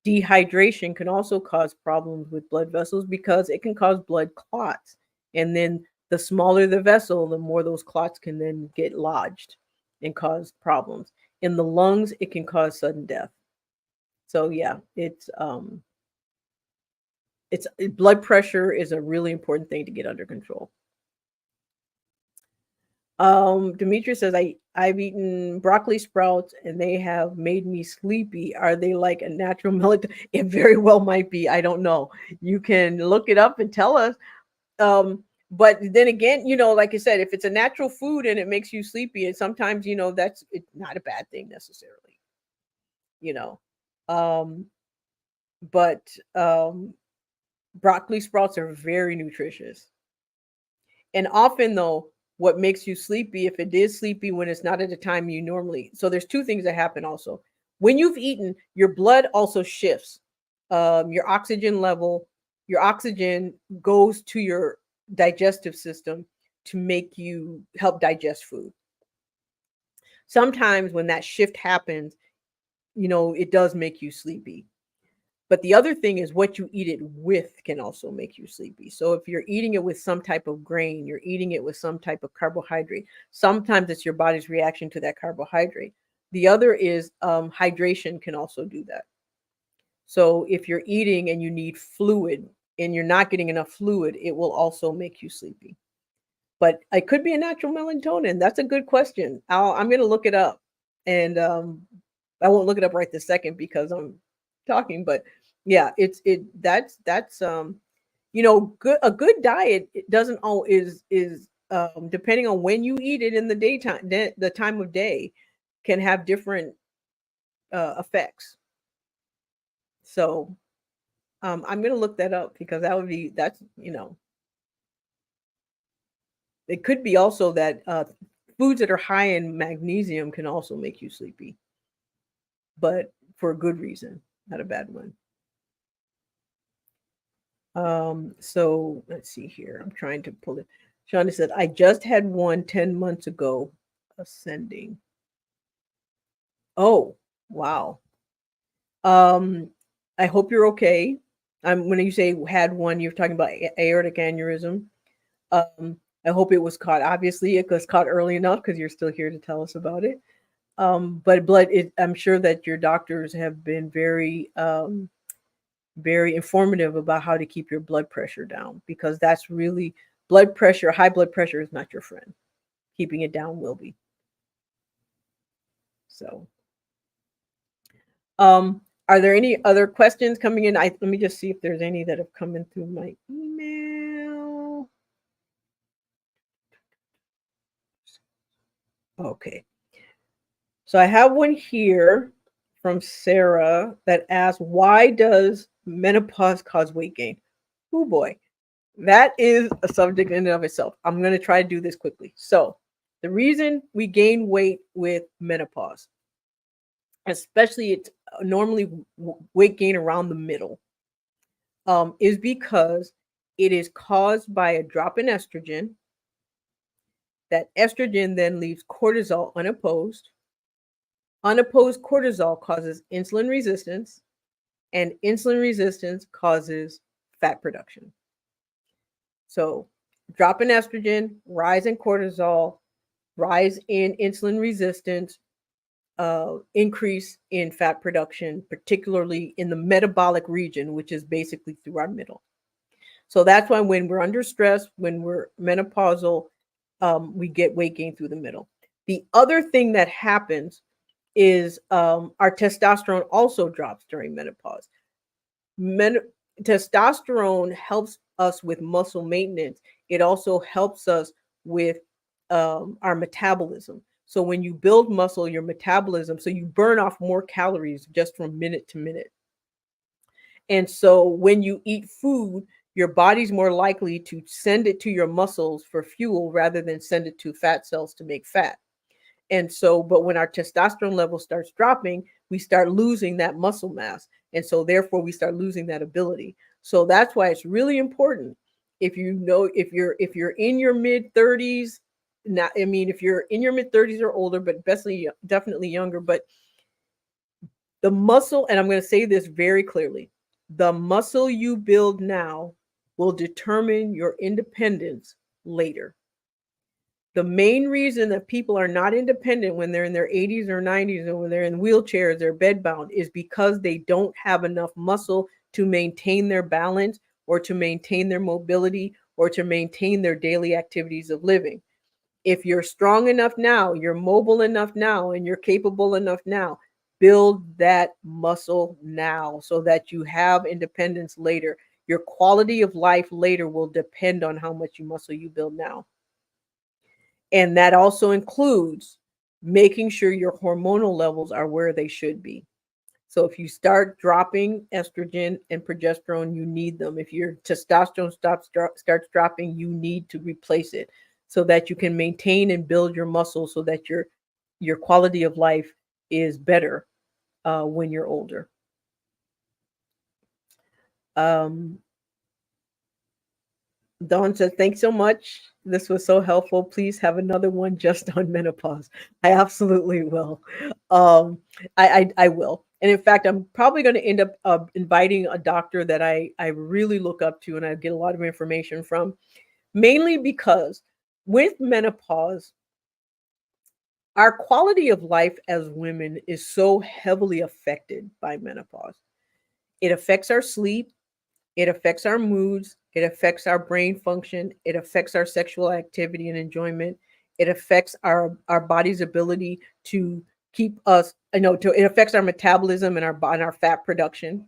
Dehydration can also cause problems with blood vessels because it can cause blood clots. And then the smaller the vessel, the more those clots can then get lodged and cause problems. In the lungs, it can cause sudden death. So yeah, it's blood pressure is a really important thing to get under control. Demetrius says I've eaten broccoli sprouts and they have made me sleepy. Are they like a natural melatonin? It very well might be. I don't know. You can look it up and tell us. But then again, like I said, if it's a natural food and it makes you sleepy, and sometimes that's it's not a bad thing necessarily. You know, um, but broccoli sprouts are very nutritious. And often though, what makes you sleepy, if it is sleepy when it's not at a time you normally, so there's two things that happen also. When you've eaten, your blood also shifts. Your oxygen level, your oxygen goes to your digestive system to make you help digest food. Sometimes when that shift happens, it does make you sleepy. But the other thing is what you eat it with can also make you sleepy. So if you're eating it with some type of grain, you're eating it with some type of carbohydrate, sometimes it's your body's reaction to that carbohydrate. The other is hydration can also do that. So if you're eating and you need fluid and you're not getting enough fluid, it will also make you sleepy. But it could be a natural melatonin. That's a good question. I'm going to look it up. And I won't look it up right this second because I'm talking, but Yeah, good a good diet, it doesn't all is depending on when you eat it in the daytime, the time of day can have different effects. So I'm gonna look that up because that's it could be also that foods that are high in magnesium can also make you sleepy, but for a good reason, not a bad one. So let's see here. I'm trying to pull it. Shawnee said, I just had one 10 months ago, ascending. Oh, wow. Um, I hope you're okay. When you say had one, you're talking about aortic aneurysm. Um, I hope it was caught. Obviously, it was caught early enough because you're still here to tell us about it. But I'm sure that your doctors have been very informative about how to keep your blood pressure down because that's really blood pressure, high blood pressure is not your friend. Keeping it down will be. So, are there any other questions coming in? Let me just see if there's any that have come in through my email. Okay. So I have one here from Sarah that asks, why does menopause cause weight gain? Oh boy. That is a subject in and of itself. I'm going to try to do this quickly. So, the reason we gain weight with menopause, especially it's normally weight gain around the middle, is because it is caused by a drop in estrogen. That estrogen then leaves cortisol unopposed. Unopposed cortisol causes insulin resistance, and insulin resistance causes fat production. So, drop in estrogen, rise in cortisol, rise in insulin resistance, increase in fat production, particularly in the metabolic region, which is basically through our middle. So that's why when we're under stress, when we're menopausal, we get weight gain through the middle. The other thing that happens is our testosterone also drops during menopause. Men- Testosterone helps us with muscle maintenance. It also helps us with our metabolism. So when you build muscle, your metabolism, so you burn off more calories just from minute to minute. And so when you eat food, your body's more likely to send it to your muscles for fuel rather than send it to fat cells to make fat. And so, but when our testosterone level starts dropping, we start losing that muscle mass. And so, therefore, we start losing that ability. So that's why it's really important. If you're in your mid 30s, not I mean if you're in your mid 30s or older, but definitely younger, but the muscle, and I'm going to say this very clearly, the muscle you build now will determine your independence later. The main reason that people are not independent when they're in their 80s or 90s or when they're in wheelchairs, they're bedbound, is because they don't have enough muscle to maintain their balance or to maintain their mobility or to maintain their daily activities of living. If you're strong enough now, you're mobile enough now, and you're capable enough now, build that muscle now so that you have independence later. Your quality of life later will depend on how much muscle you build now. And that also includes making sure your hormonal levels are where they should be. So if you start dropping estrogen and progesterone, you need them. If your testosterone starts dropping, you need to replace it so that you can maintain and build your muscles so that your quality of life is better when you're older. Um, Dawn says, thanks so much. This was so helpful. Please have another one just on menopause. I absolutely will. I will. And in fact, I'm probably going to end up inviting a doctor that I really look up to and I get a lot of information from, mainly because with menopause, our quality of life as women is so heavily affected by menopause. It affects our sleep, it affects our moods. It affects our brain function. It affects our sexual activity and enjoyment. It affects our body's ability to keep us, it affects our metabolism and our fat production.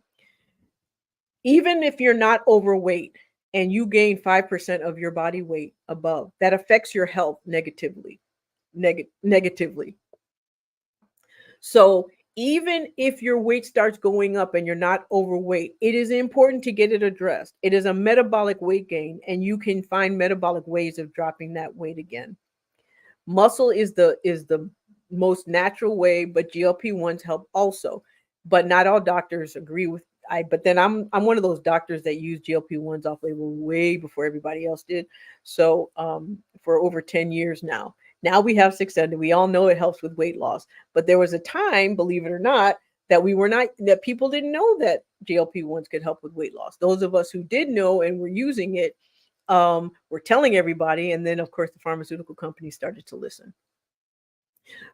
Even if you're not overweight and you gain 5% of your body weight above, that affects your health negatively. Negatively. So even if your weight starts going up and you're not overweight, it is important to get it addressed. It is a metabolic weight gain, and you can find metabolic ways of dropping that weight again. Muscle is the most natural way, but GLP-1s help also. But not all doctors agree with I but then I'm one of those doctors that use GLP-1s off label way before everybody else did. So for over 10 years now. Now we have 600. We all know it helps with weight loss. But there was a time, believe it or not, that people didn't know that GLP-1s could help with weight loss. Those of us who did know and were using it were telling everybody, and then of course the pharmaceutical companies started to listen.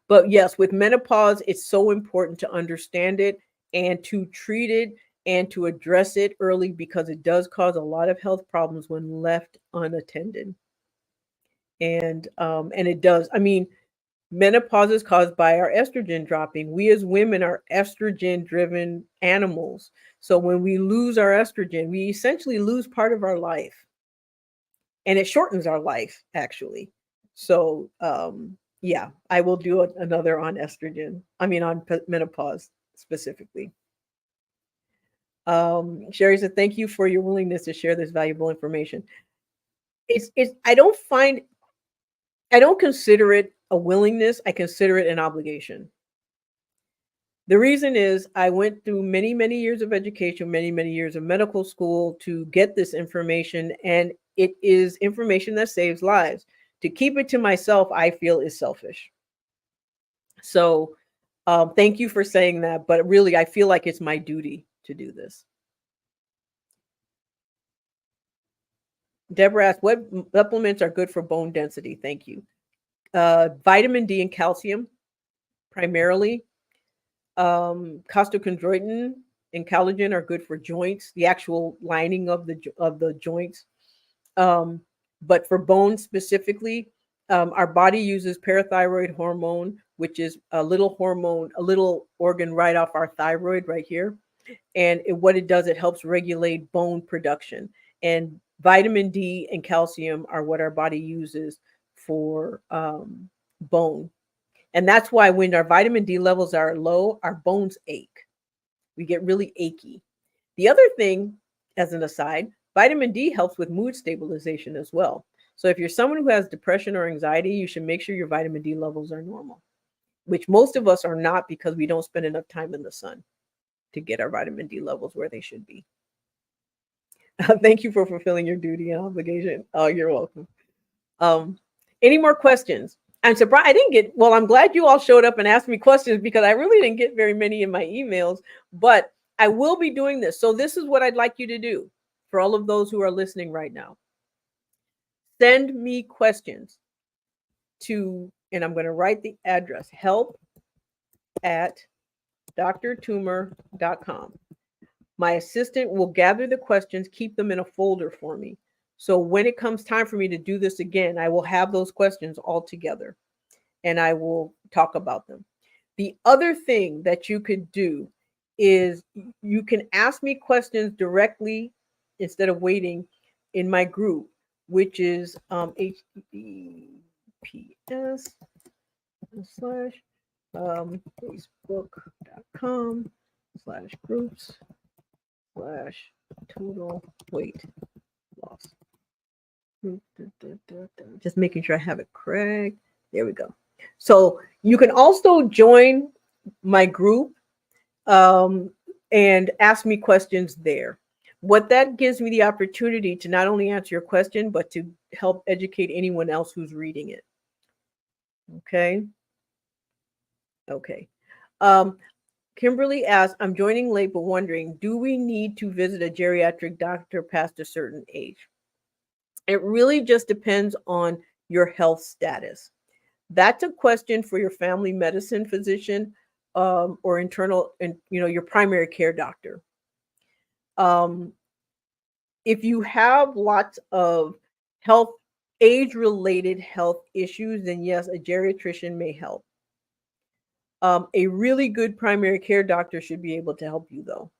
But yes, with menopause, it's so important to understand it and to treat it and to address it early, because it does cause a lot of health problems when left unattended. And it does. I mean, menopause is caused by our estrogen dropping. We as women are estrogen driven animals. So when we lose our estrogen, we essentially lose part of our life, and it shortens our life actually. So yeah, I will do another on estrogen. I mean on menopause specifically. Sherry said, "Thank you for your willingness to share this valuable information." It's I don't consider it a willingness. I consider it an obligation. The reason is I went through many, many years of education, many, many years of medical school to get this information, and it is information that saves lives. To keep it to myself, I feel is selfish. So, thank you for saying that, but really, I feel like it's my duty to do this. Deborah asked, "What supplements are good for bone density?" Thank you. Vitamin D and calcium, primarily. Costochondroitin and collagen are good for joints, the actual lining of the joints. Um, but for bones specifically, our body uses parathyroid hormone, which is a little hormone, a little organ right off our thyroid right here. And what it does, it helps regulate bone production. And vitamin D and calcium are what our body uses for bone. And that's why when our vitamin D levels are low, our bones ache. We get really achy. The other thing, as an aside, vitamin D helps with mood stabilization as well. So if you're someone who has depression or anxiety, you should make sure your vitamin D levels are normal, which most of us are not because we don't spend enough time in the sun to get our vitamin D levels where they should be. Thank you for fulfilling your duty and obligation. Oh, you're welcome. Um, any more questions? I'm surprised I didn't get, well, I'm glad you all showed up and asked me questions because I really didn't get very many in my emails, but I will be doing this. So this is what I'd like you to do for all of those who are listening right now. Send me questions to, and I'm going to write the address, help at drtoomer.com. My assistant will gather the questions, keep them in a folder for me. So when it comes time for me to do this again, I will have those questions all together and I will talk about them. The other thing that you could do is you can ask me questions directly instead of waiting in my group, which is https slash facebook.com/groups total weight loss. Just making sure I have it correct. There we go. So you can also join my group and ask me questions there. What that gives me the opportunity to not only answer your question, but to help educate anyone else who's reading it. Okay. Okay. Kimberly asked, "I'm joining late, but wondering, do we need to visit a geriatric doctor past a certain age?" It really just depends on your health status. That's a question for your family medicine physician or internal, and your primary care doctor. Um, if you have lots of health, age-related health issues, then yes, a geriatrician may help. A really good primary care doctor should be able to help you, though.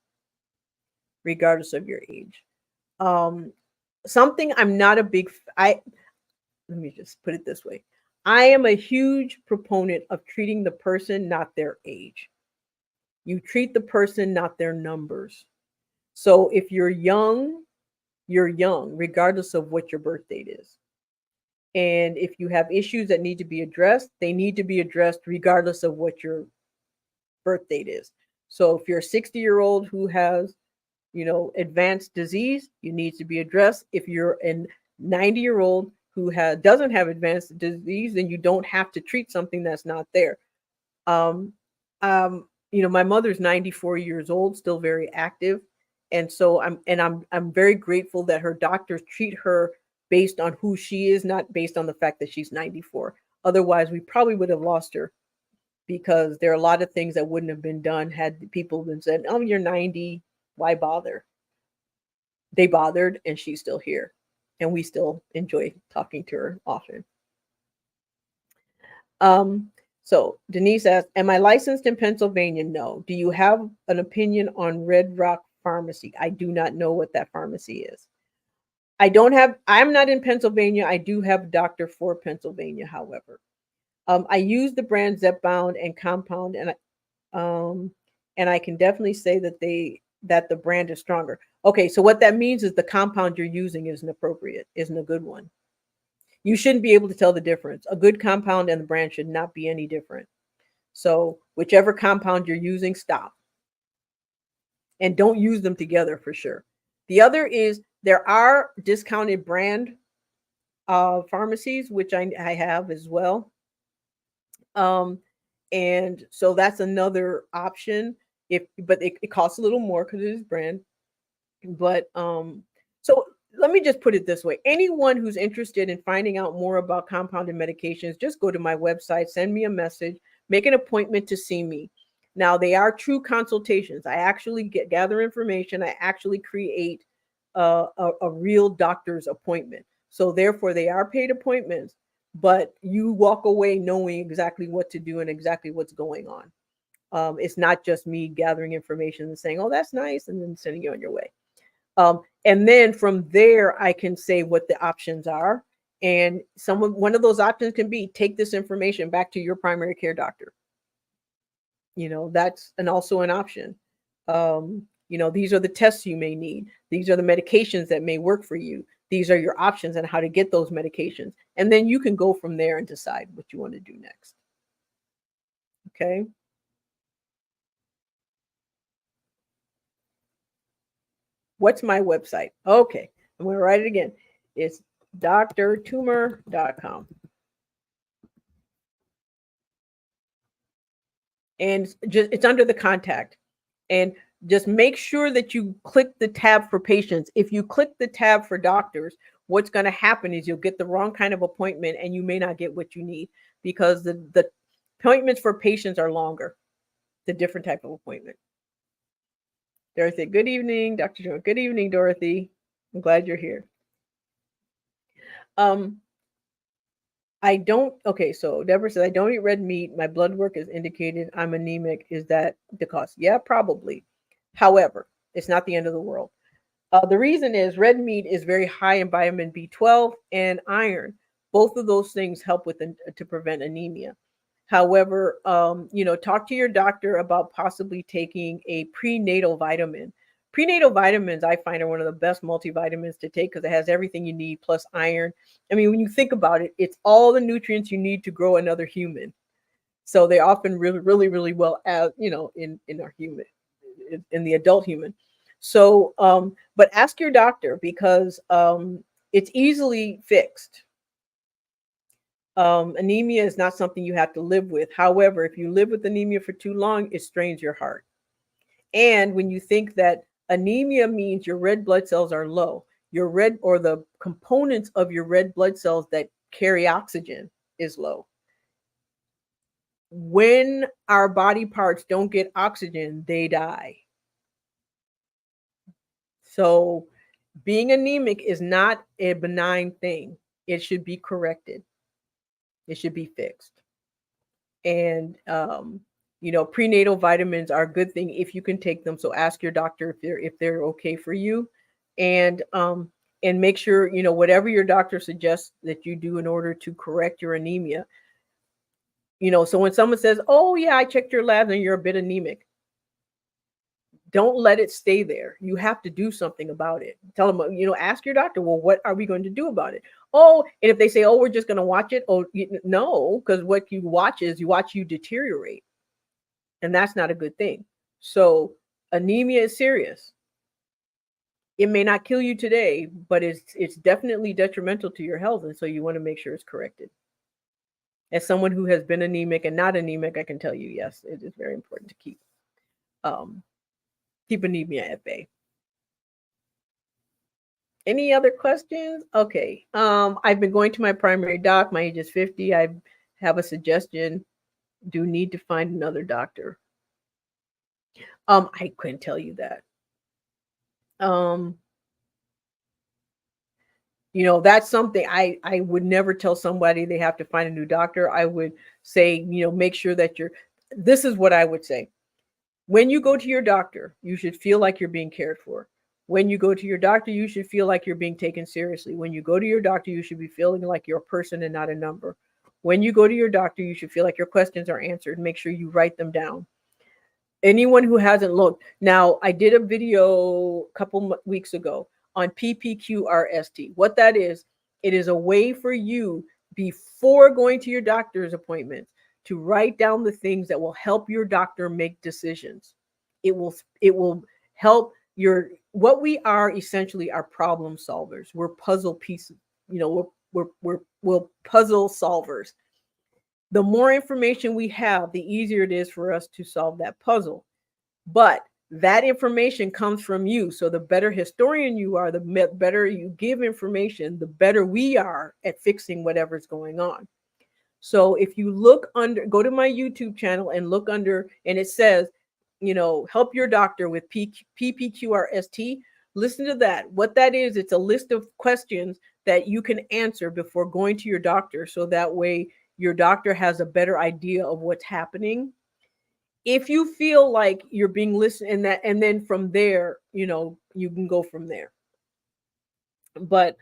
regardless of your age. Um, something I'm not a big I let me just put it this way. I am a huge proponent of treating the person, not their age. You treat the person, not their numbers. So if you're young, regardless of what your birth date is. And if you have issues that need to be addressed, they need to be addressed regardless of what your birth date is. So if you're a 60-year-old who has, advanced disease, you need to be addressed. If you're a 90-year-old who doesn't have advanced disease, then you don't have to treat something that's not there. Um, my mother's 94 years old, still very active, and so I'm very grateful that her doctors treat her based on who she is, not based on the fact that she's 94. Otherwise, we probably would have lost her because there are a lot of things that wouldn't have been done had people been said, "Oh, you're 90, why bother?" They bothered, and she's still here, and we still enjoy talking to her often. Um, so Denise asks, am I licensed in Pennsylvania? No. Do you have an opinion on Red Rock Pharmacy? I do not know what that pharmacy is. I'm not in Pennsylvania. I do have a doctor for Pennsylvania, however. I use the brand Zepbound and Compound, um, and I can definitely say that the brand is stronger. Okay, so what that means is the compound you're using isn't appropriate, isn't a good one. You shouldn't be able to tell the difference. A good compound and the brand should not be any different. So whichever compound you're using, stop. And don't use them together for sure. The other is there are discounted brand pharmacies, which I have as well. Um, and so that's another option. But it costs a little more because it is brand. But so let me just put it this way. Anyone who's interested in finding out more about compounded medications, just go to my website, send me a message, make an appointment to see me. Now, they are true consultations. I actually gather information. I actually create a real doctor's appointment. So therefore, they are paid appointments, but you walk away knowing exactly what to do and exactly what's going on. It's not just me gathering information and saying, "Oh, that's nice," and then sending you on your way. And then from there, I can say what the options are. And one of those options can be take this information back to your primary care doctor. That's also an option. These are the tests you may need. These are the medications that may work for you. These are your options on how to get those medications. And then you can go from there and decide what you want to do next. Okay. What's my website? Okay. I'm going to write it again. It's drtoomer.com. And it's under the contact. And just make sure that you click the tab for patients. If you click the tab for doctors, what's going to happen is you'll get the wrong kind of appointment and you may not get what you need because the appointments for patients are longer, the different type of appointment. Dorothy, good evening. Dr. Jones, good evening, Dorothy. I'm glad you're here. Um, okay, so Deborah says, I don't eat red meat. My blood work is indicated I'm anemic. Is that the cause? Yeah, probably. However, it's not the end of the world. The reason is red meat is very high in vitamin B12 and iron. Both of those things help to prevent anemia. However, talk to your doctor about possibly taking a prenatal vitamin. Prenatal vitamins, I find, are one of the best multivitamins to take because it has everything you need plus iron. I mean, when you think about it, it's all the nutrients you need to grow another human. So they often really, really, really well as in our human, in the adult human. So, but ask your doctor because it's easily fixed. Anemia is not something you have to live with. However, if you live with anemia for too long, it strains your heart. And when you think that anemia means your red blood cells are low, your red or the components of your red blood cells that carry oxygen is low. When our body parts don't get oxygen, they die. So being anemic is not a benign thing. It should be corrected. It should be fixed. And Prenatal vitamins are a good thing if you can take them. So ask your doctor if they're okay for you, and make sure whatever your doctor suggests that you do in order to correct your anemia. So when someone says, "Oh yeah, I checked your labs and you're a bit anemic," don't let it stay there. You have to do something about it. Tell them, ask your doctor, well, what are we going to do about it? Oh, and if they say, oh, we're just going to watch it. Oh, no, because what you watch is you deteriorate. And that's not a good thing. So anemia is serious. It may not kill you today, but it's definitely detrimental to your health. And so you want to make sure it's corrected. As someone who has been anemic and not anemic, I can tell you, yes, it is very important to um, keep anemia at bay. Any other questions? Okay. I've been going to my primary doc. My age is 50. I have a suggestion. Do need to find another doctor. I couldn't tell you that. Um, that's something I would never tell somebody they have to find a new doctor. I would say, make sure that this is what I would say. When you go to your doctor, you should feel like you're being cared for. When you go to your doctor, you should feel like you're being taken seriously. When you go to your doctor, you should be feeling like you're a person and not a number. When you go to your doctor, you should feel like your questions are answered. Make sure you write them down. Anyone who hasn't looked, now I did a video a couple weeks ago on PPQRST. What that is, it is a way for you before going to your doctor's appointment to write down the things that will help your doctor make decisions. It will help what we are essentially are problem solvers. We're puzzle pieces. We're puzzle solvers. The more information we have, the easier it is for us to solve that puzzle. But that information comes from you. So the better historian you are, the better you give information, the better we are at fixing whatever's going on. So if you go to my YouTube channel and look under, and it says, help your doctor with PPQRST. Listen to that. What that is, it's a list of questions that you can answer before going to your doctor. So that way your doctor has a better idea of what's happening. If you feel like you're being listened, and then from there, you can go from there. But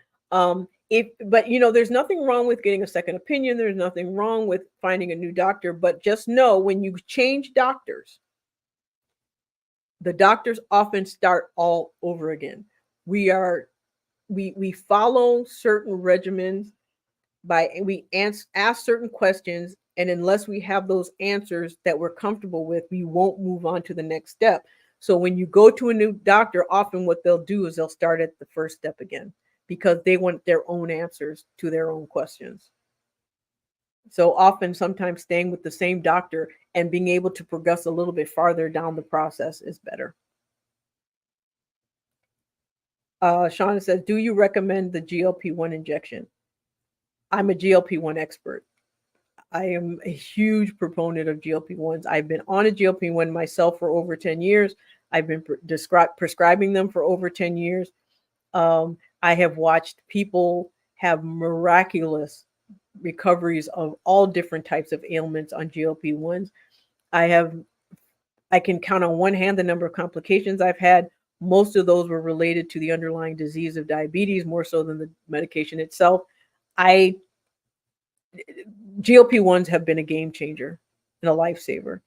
there's nothing wrong with getting a second opinion. There's nothing wrong with finding a new doctor, but just know when you change doctors, the doctors often start all over again. We follow certain regimens we ask certain questions, and unless we have those answers that we're comfortable with, we won't move on to the next step. So when you go to a new doctor, often what they'll do is they'll start at the first step again because they want their own answers to their own questions. So often, sometimes staying with the same doctor and being able to progress a little bit farther down the process is better. Shauna says, do you recommend the GLP-1 injection? I'm a GLP-1 expert. I am a huge proponent of GLP-1s. I've been on a GLP-1 myself for over 10 years. I've been prescribing them for over 10 years. I have watched people have miraculous recoveries of all different types of ailments on GLP-1s. I can count on one hand the number of complications I've had. Most of those were related to the underlying disease of diabetes, more so than the medication itself. GLP-1s have been a game changer and a lifesaver.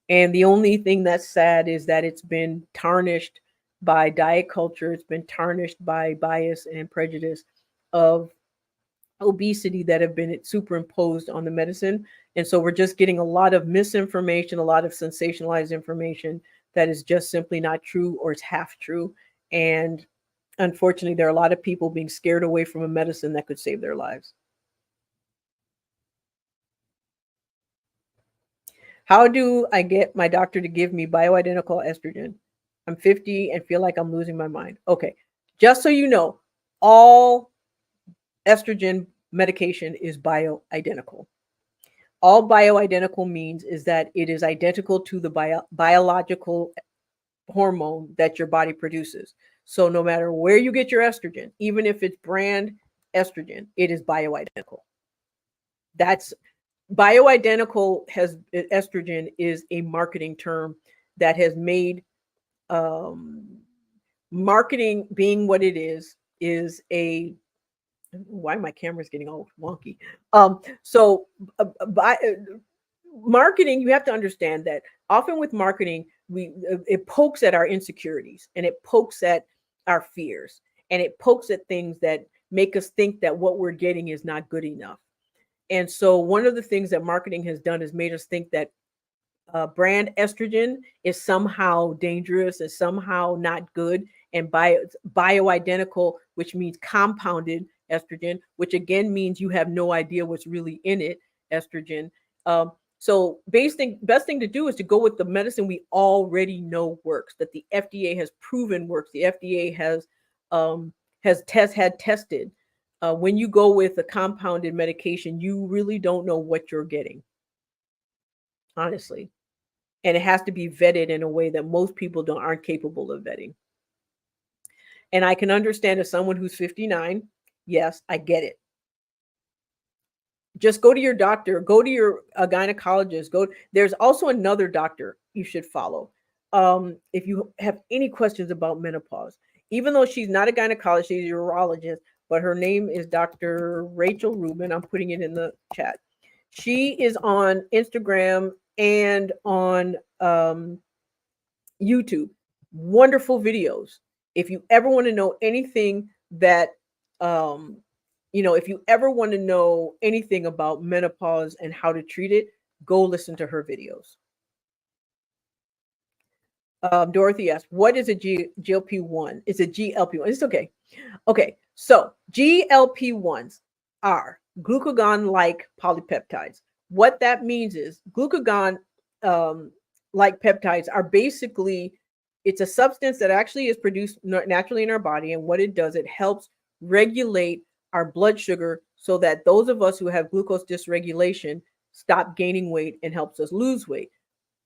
And the only thing that's sad is that it's been tarnished by diet culture. It's been tarnished by bias and prejudice of obesity that have been superimposed on the medicine. And so we're just getting a lot of misinformation, a lot of sensationalized information that is just simply not true, or it's half true. And unfortunately, there are a lot of people being scared away from a medicine that could save their lives. How do I get my doctor to give me bioidentical estrogen? I'm 50 and feel like I'm losing my mind. Okay. Just so you know, all estrogen medication is bioidentical. All bioidentical means is that it is identical to the biological hormone that your body produces. So no matter where you get your estrogen, even if it's brand estrogen, it is bioidentical. That's Bioidentical has estrogen is a marketing term that has made um, marketing being what it is a why my camera's getting all wonky. So by marketing, you have to understand that often with marketing, we it pokes at our insecurities and it pokes at our fears and it pokes at things that make us think that what we're getting is not good enough. And so one of the things that marketing has done is made us think that brand estrogen is somehow dangerous, is somehow not good, and bioidentical, which means compounded estrogen, which again means you have no idea what's really in it, estrogen. So best thing to do is to go with the medicine we already know works, that the FDA has proven works. The FDA um, had tested. When you go with a compounded medication, you really don't know what you're getting, honestly, and it has to be vetted in a way that most people don't aren't capable of vetting. And I can understand as someone who's 59, yes, I get it. Just go to your doctor, go to your gynecologist, go. There's also another doctor you should follow. If you have any questions about menopause, even though she's not a gynecologist, she's a urologist, but her name is Dr. Rachel Rubin. I'm putting it in the chat. She is on Instagram and on YouTube. Wonderful videos. If you ever want to know anything that, um, if you ever want to know anything about menopause and how to treat it, go listen to her videos. Dorothy asked, "What is a GLP-1? It's a GLP-1. It's okay. Okay, so GLP-1s are glucagon-like polypeptides. What that means is glucagon like peptides are basically it's a substance that actually is produced naturally in our body, and what it does, it helps regulate our blood sugar so that those of us who have glucose dysregulation stop gaining weight and helps us lose weight.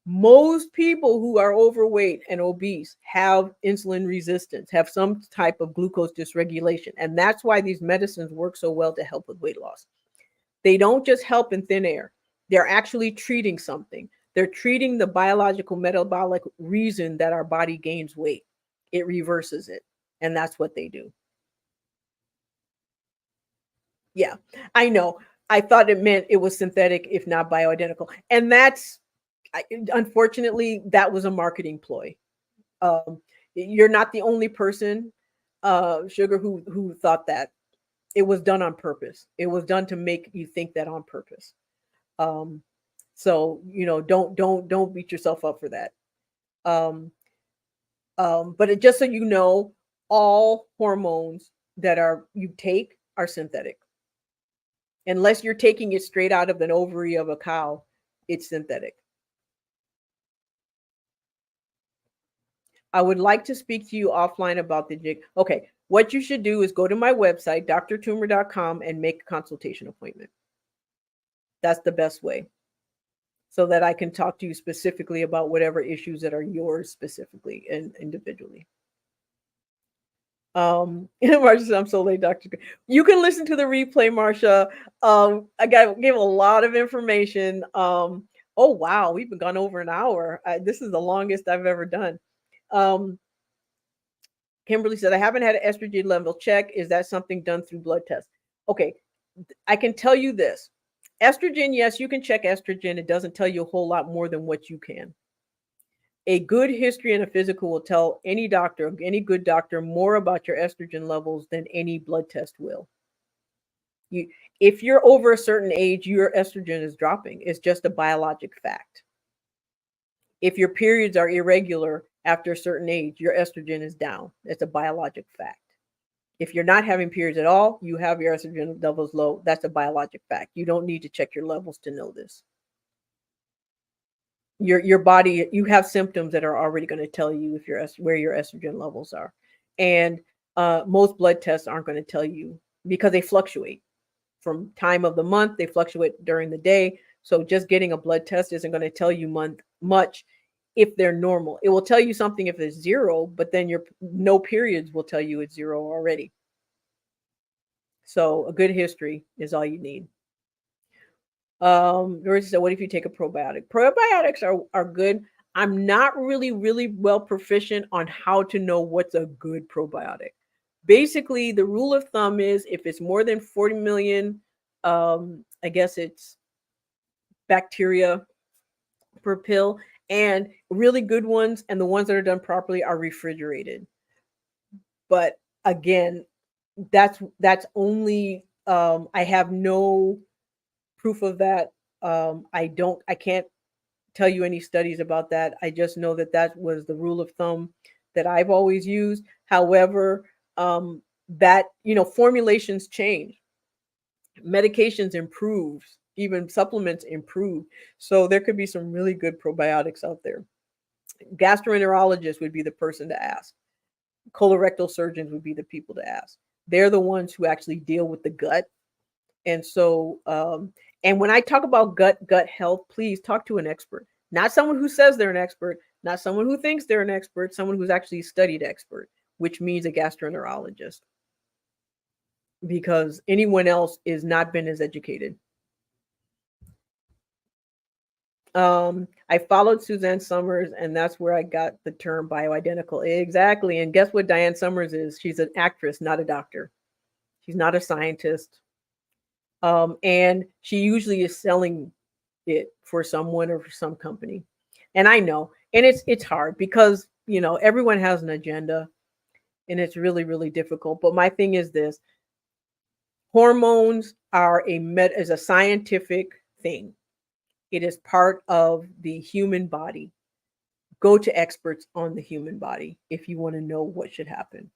Most people who are overweight and obese have insulin resistance, have some type of glucose dysregulation. And that's why these medicines work so well to help with weight loss. They don't just help in thin air, they're actually treating something. They're treating the biological metabolic reason that our body gains weight. It reverses it. And that's what they do. Yeah, I know. I thought it meant it was synthetic, if not bioidentical. And unfortunately, that was a marketing ploy. Um, you're not the only person, Sugar, who thought that. It was done on purpose. It was done to make you think that on purpose. Um, so don't beat yourself up for that. Um, but just so you know, all hormones that are you take are synthetic, unless you're taking it straight out of an ovary of a cow. It's synthetic. I would like to speak to you offline about the jig. Okay, what you should do is go to my website, drtoomer.com, and make a consultation appointment. That's the best way, so that I can talk to you specifically about whatever issues that are yours specifically and individually. Marsha said, I'm so late, Dr. You can listen to the replay, Marsha. Gave a lot of information. Oh wow, we've been gone over an hour. This is the longest I've ever done. Kimberly said, I haven't had an estrogen level check. Is that something done through blood tests? Okay, I can tell you this. Estrogen, yes, you can check estrogen. It doesn't tell you a whole lot more than what you can. A good history and a physical will tell any doctor, any good doctor, more about your estrogen levels than any blood test will. If you're over a certain age, your estrogen is dropping. It's just a biologic fact. If your periods are irregular after a certain age, your estrogen is down. It's a biologic fact. If you're not having periods at all, you have your estrogen levels low. That's a biologic fact. You don't need to check your levels to know this. Your body, you have symptoms that are already going to tell you if where your estrogen levels are. And most blood tests aren't going to tell you because they fluctuate from time of the month. They fluctuate during the day. So just getting a blood test isn't going to tell you much if they're normal. It will tell you something if it's zero, but then your no periods will tell you it's zero already. So a good history is all you need. Doris said, what if you take a probiotic? Probiotics are good. I'm not really well proficient on how to know what's a good probiotic. Basically, the rule of thumb is if it's more than 40 million, I guess it's bacteria per pill, and really good ones and the ones that are done properly are refrigerated. But again, that's only I have no proof of that. I can't tell you any studies about that. I just know that that was the rule of thumb that I've always used. However, that formulations change, medications improve, even supplements improve. So there could be some really good probiotics out there. Gastroenterologist would be the person to ask. Colorectal surgeons would be the people to ask. They're the ones who actually deal with the gut. And so, and when I talk about gut health, please talk to an expert, not someone who says they're an expert, not someone who thinks they're an expert, someone who's actually studied expert, which means a gastroenterologist, because anyone else is not been as educated. I followed Suzanne Summers, and that's where I got the term bioidentical. Exactly. And guess what Diane Summers is? She's an actress, not a doctor. She's not a scientist. And she usually is selling it for someone or for some company. And I know, and it's hard because everyone has an agenda, and it's really difficult. But my thing is this: hormones are is a scientific thing. It is part of the human body. Go to experts on the human body if you want to know what should happen.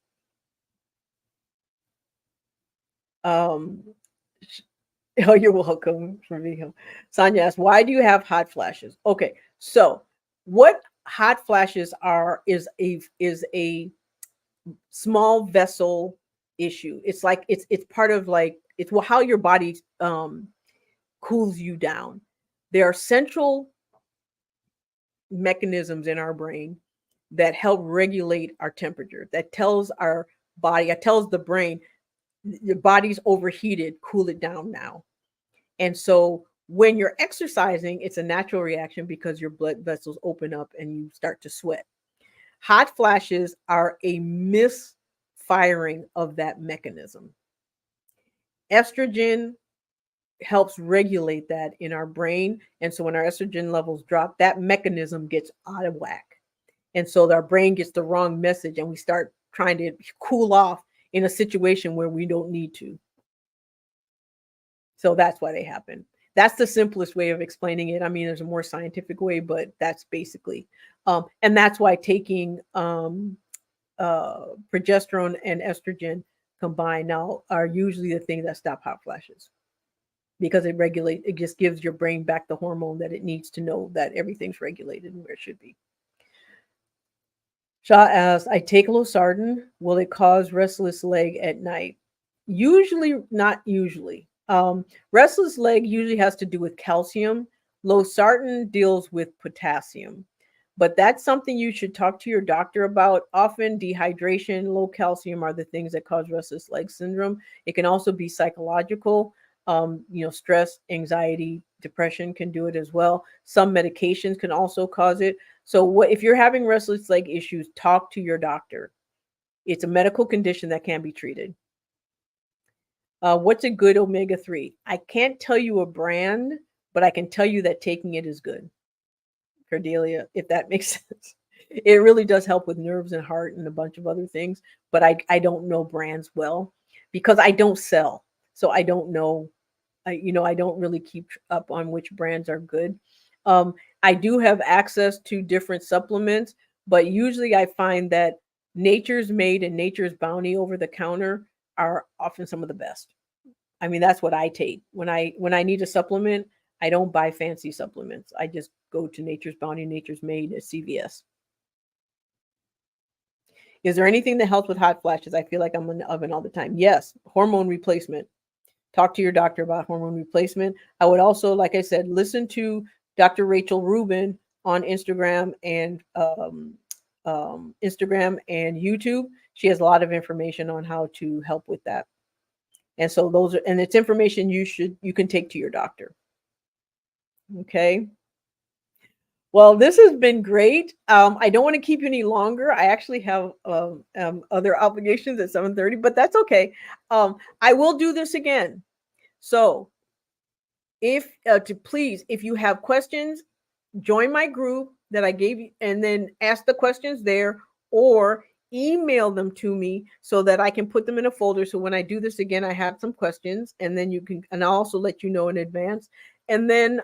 Um, oh, you're welcome for me. Sonia asked, why do you have hot flashes? Okay, so what hot flashes are is a small vessel issue. It's like it's part of like it's how your body cools you down. There are central mechanisms in our brain that help regulate our temperature. That tells our body, it tells the brain, your body's overheated, cool it down now. And so when you're exercising, it's a natural reaction because your blood vessels open up and you start to sweat. Hot flashes are a misfiring of that mechanism. Estrogen helps regulate that in our brain. And so when our estrogen levels drop, that mechanism gets out of whack. And so our brain gets the wrong message and we start trying to cool off in a situation where we don't need to. So that's why they happen. That's the simplest way of explaining it. I mean, there's a more scientific way, but that's basically, and that's why taking progesterone and estrogen combined now are usually the things that stop hot flashes, because it just gives your brain back the hormone that it needs to know that everything's regulated and where it should be. Shah asks, I take losartan. Will it cause restless leg at night? Usually, not usually. Restless leg usually has to do with calcium. Losartan deals with potassium. But that's something you should talk to your doctor about. Often dehydration, low calcium are the things that cause restless leg syndrome. It can also be psychological. Stress, anxiety, depression can do it as well. Some medications can also cause it. So if you're having restless leg issues, talk to your doctor. It's a medical condition that can be treated. What's a good omega-3? I can't tell you a brand, but I can tell you that taking it is good. Cordelia, if that makes sense. It really does help with nerves and heart and a bunch of other things, but I don't know brands well because I don't sell. So I don't know. I don't really keep up on which brands are good. I do have access to different supplements, but usually I find that Nature's Made and Nature's Bounty over the counter are often some of the best. I mean, that's what I take when I need a supplement. I don't buy fancy supplements. I just go to Nature's Bounty, Nature's Made at CVS. Is there anything that helps with hot flashes? I feel like I'm in the oven all the time. Yes, hormone replacement. Talk to your doctor about hormone replacement. I would also, like I said, listen to Dr. Rachel Rubin on Instagram and YouTube. She has a lot of information on how to help with that. And so it's information you can take to your doctor. Okay. Well, this has been great. I don't want to keep you any longer. I actually have other obligations at 7:30, but that's okay. I will do this again. So, if to please, if you have questions, join my group that I gave you and then ask the questions there or email them to me so that I can put them in a folder. So when I do this again, I have some questions and then you can, and I'll also let you know in advance. And then,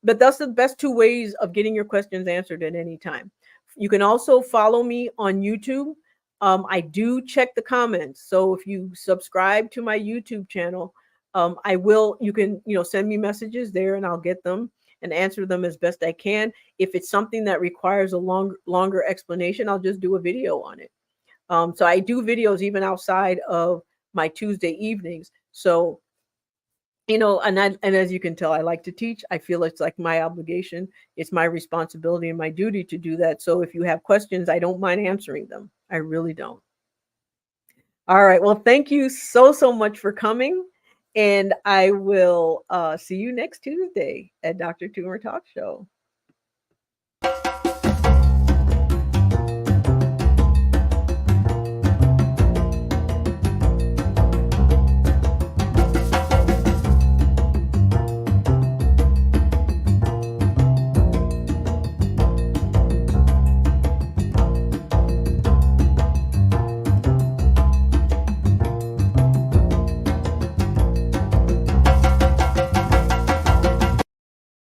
but that's the best two ways of getting your questions answered at any time. You can also follow me on YouTube. I do check the comments. So if you subscribe to my YouTube channel, I will, you can, send me messages there and I'll get them and answer them as best I can. If it's something that requires a longer explanation, I'll just do a video on it. So I do videos even outside of my Tuesday evenings. So and as you can tell, I like to teach. I feel it's like my obligation, it's my responsibility and my duty to do that. So if you have questions, I don't mind answering them. I really don't. All right. Well, thank you so much for coming. And I will see you next Tuesday at Dr. Toomer Talk Show.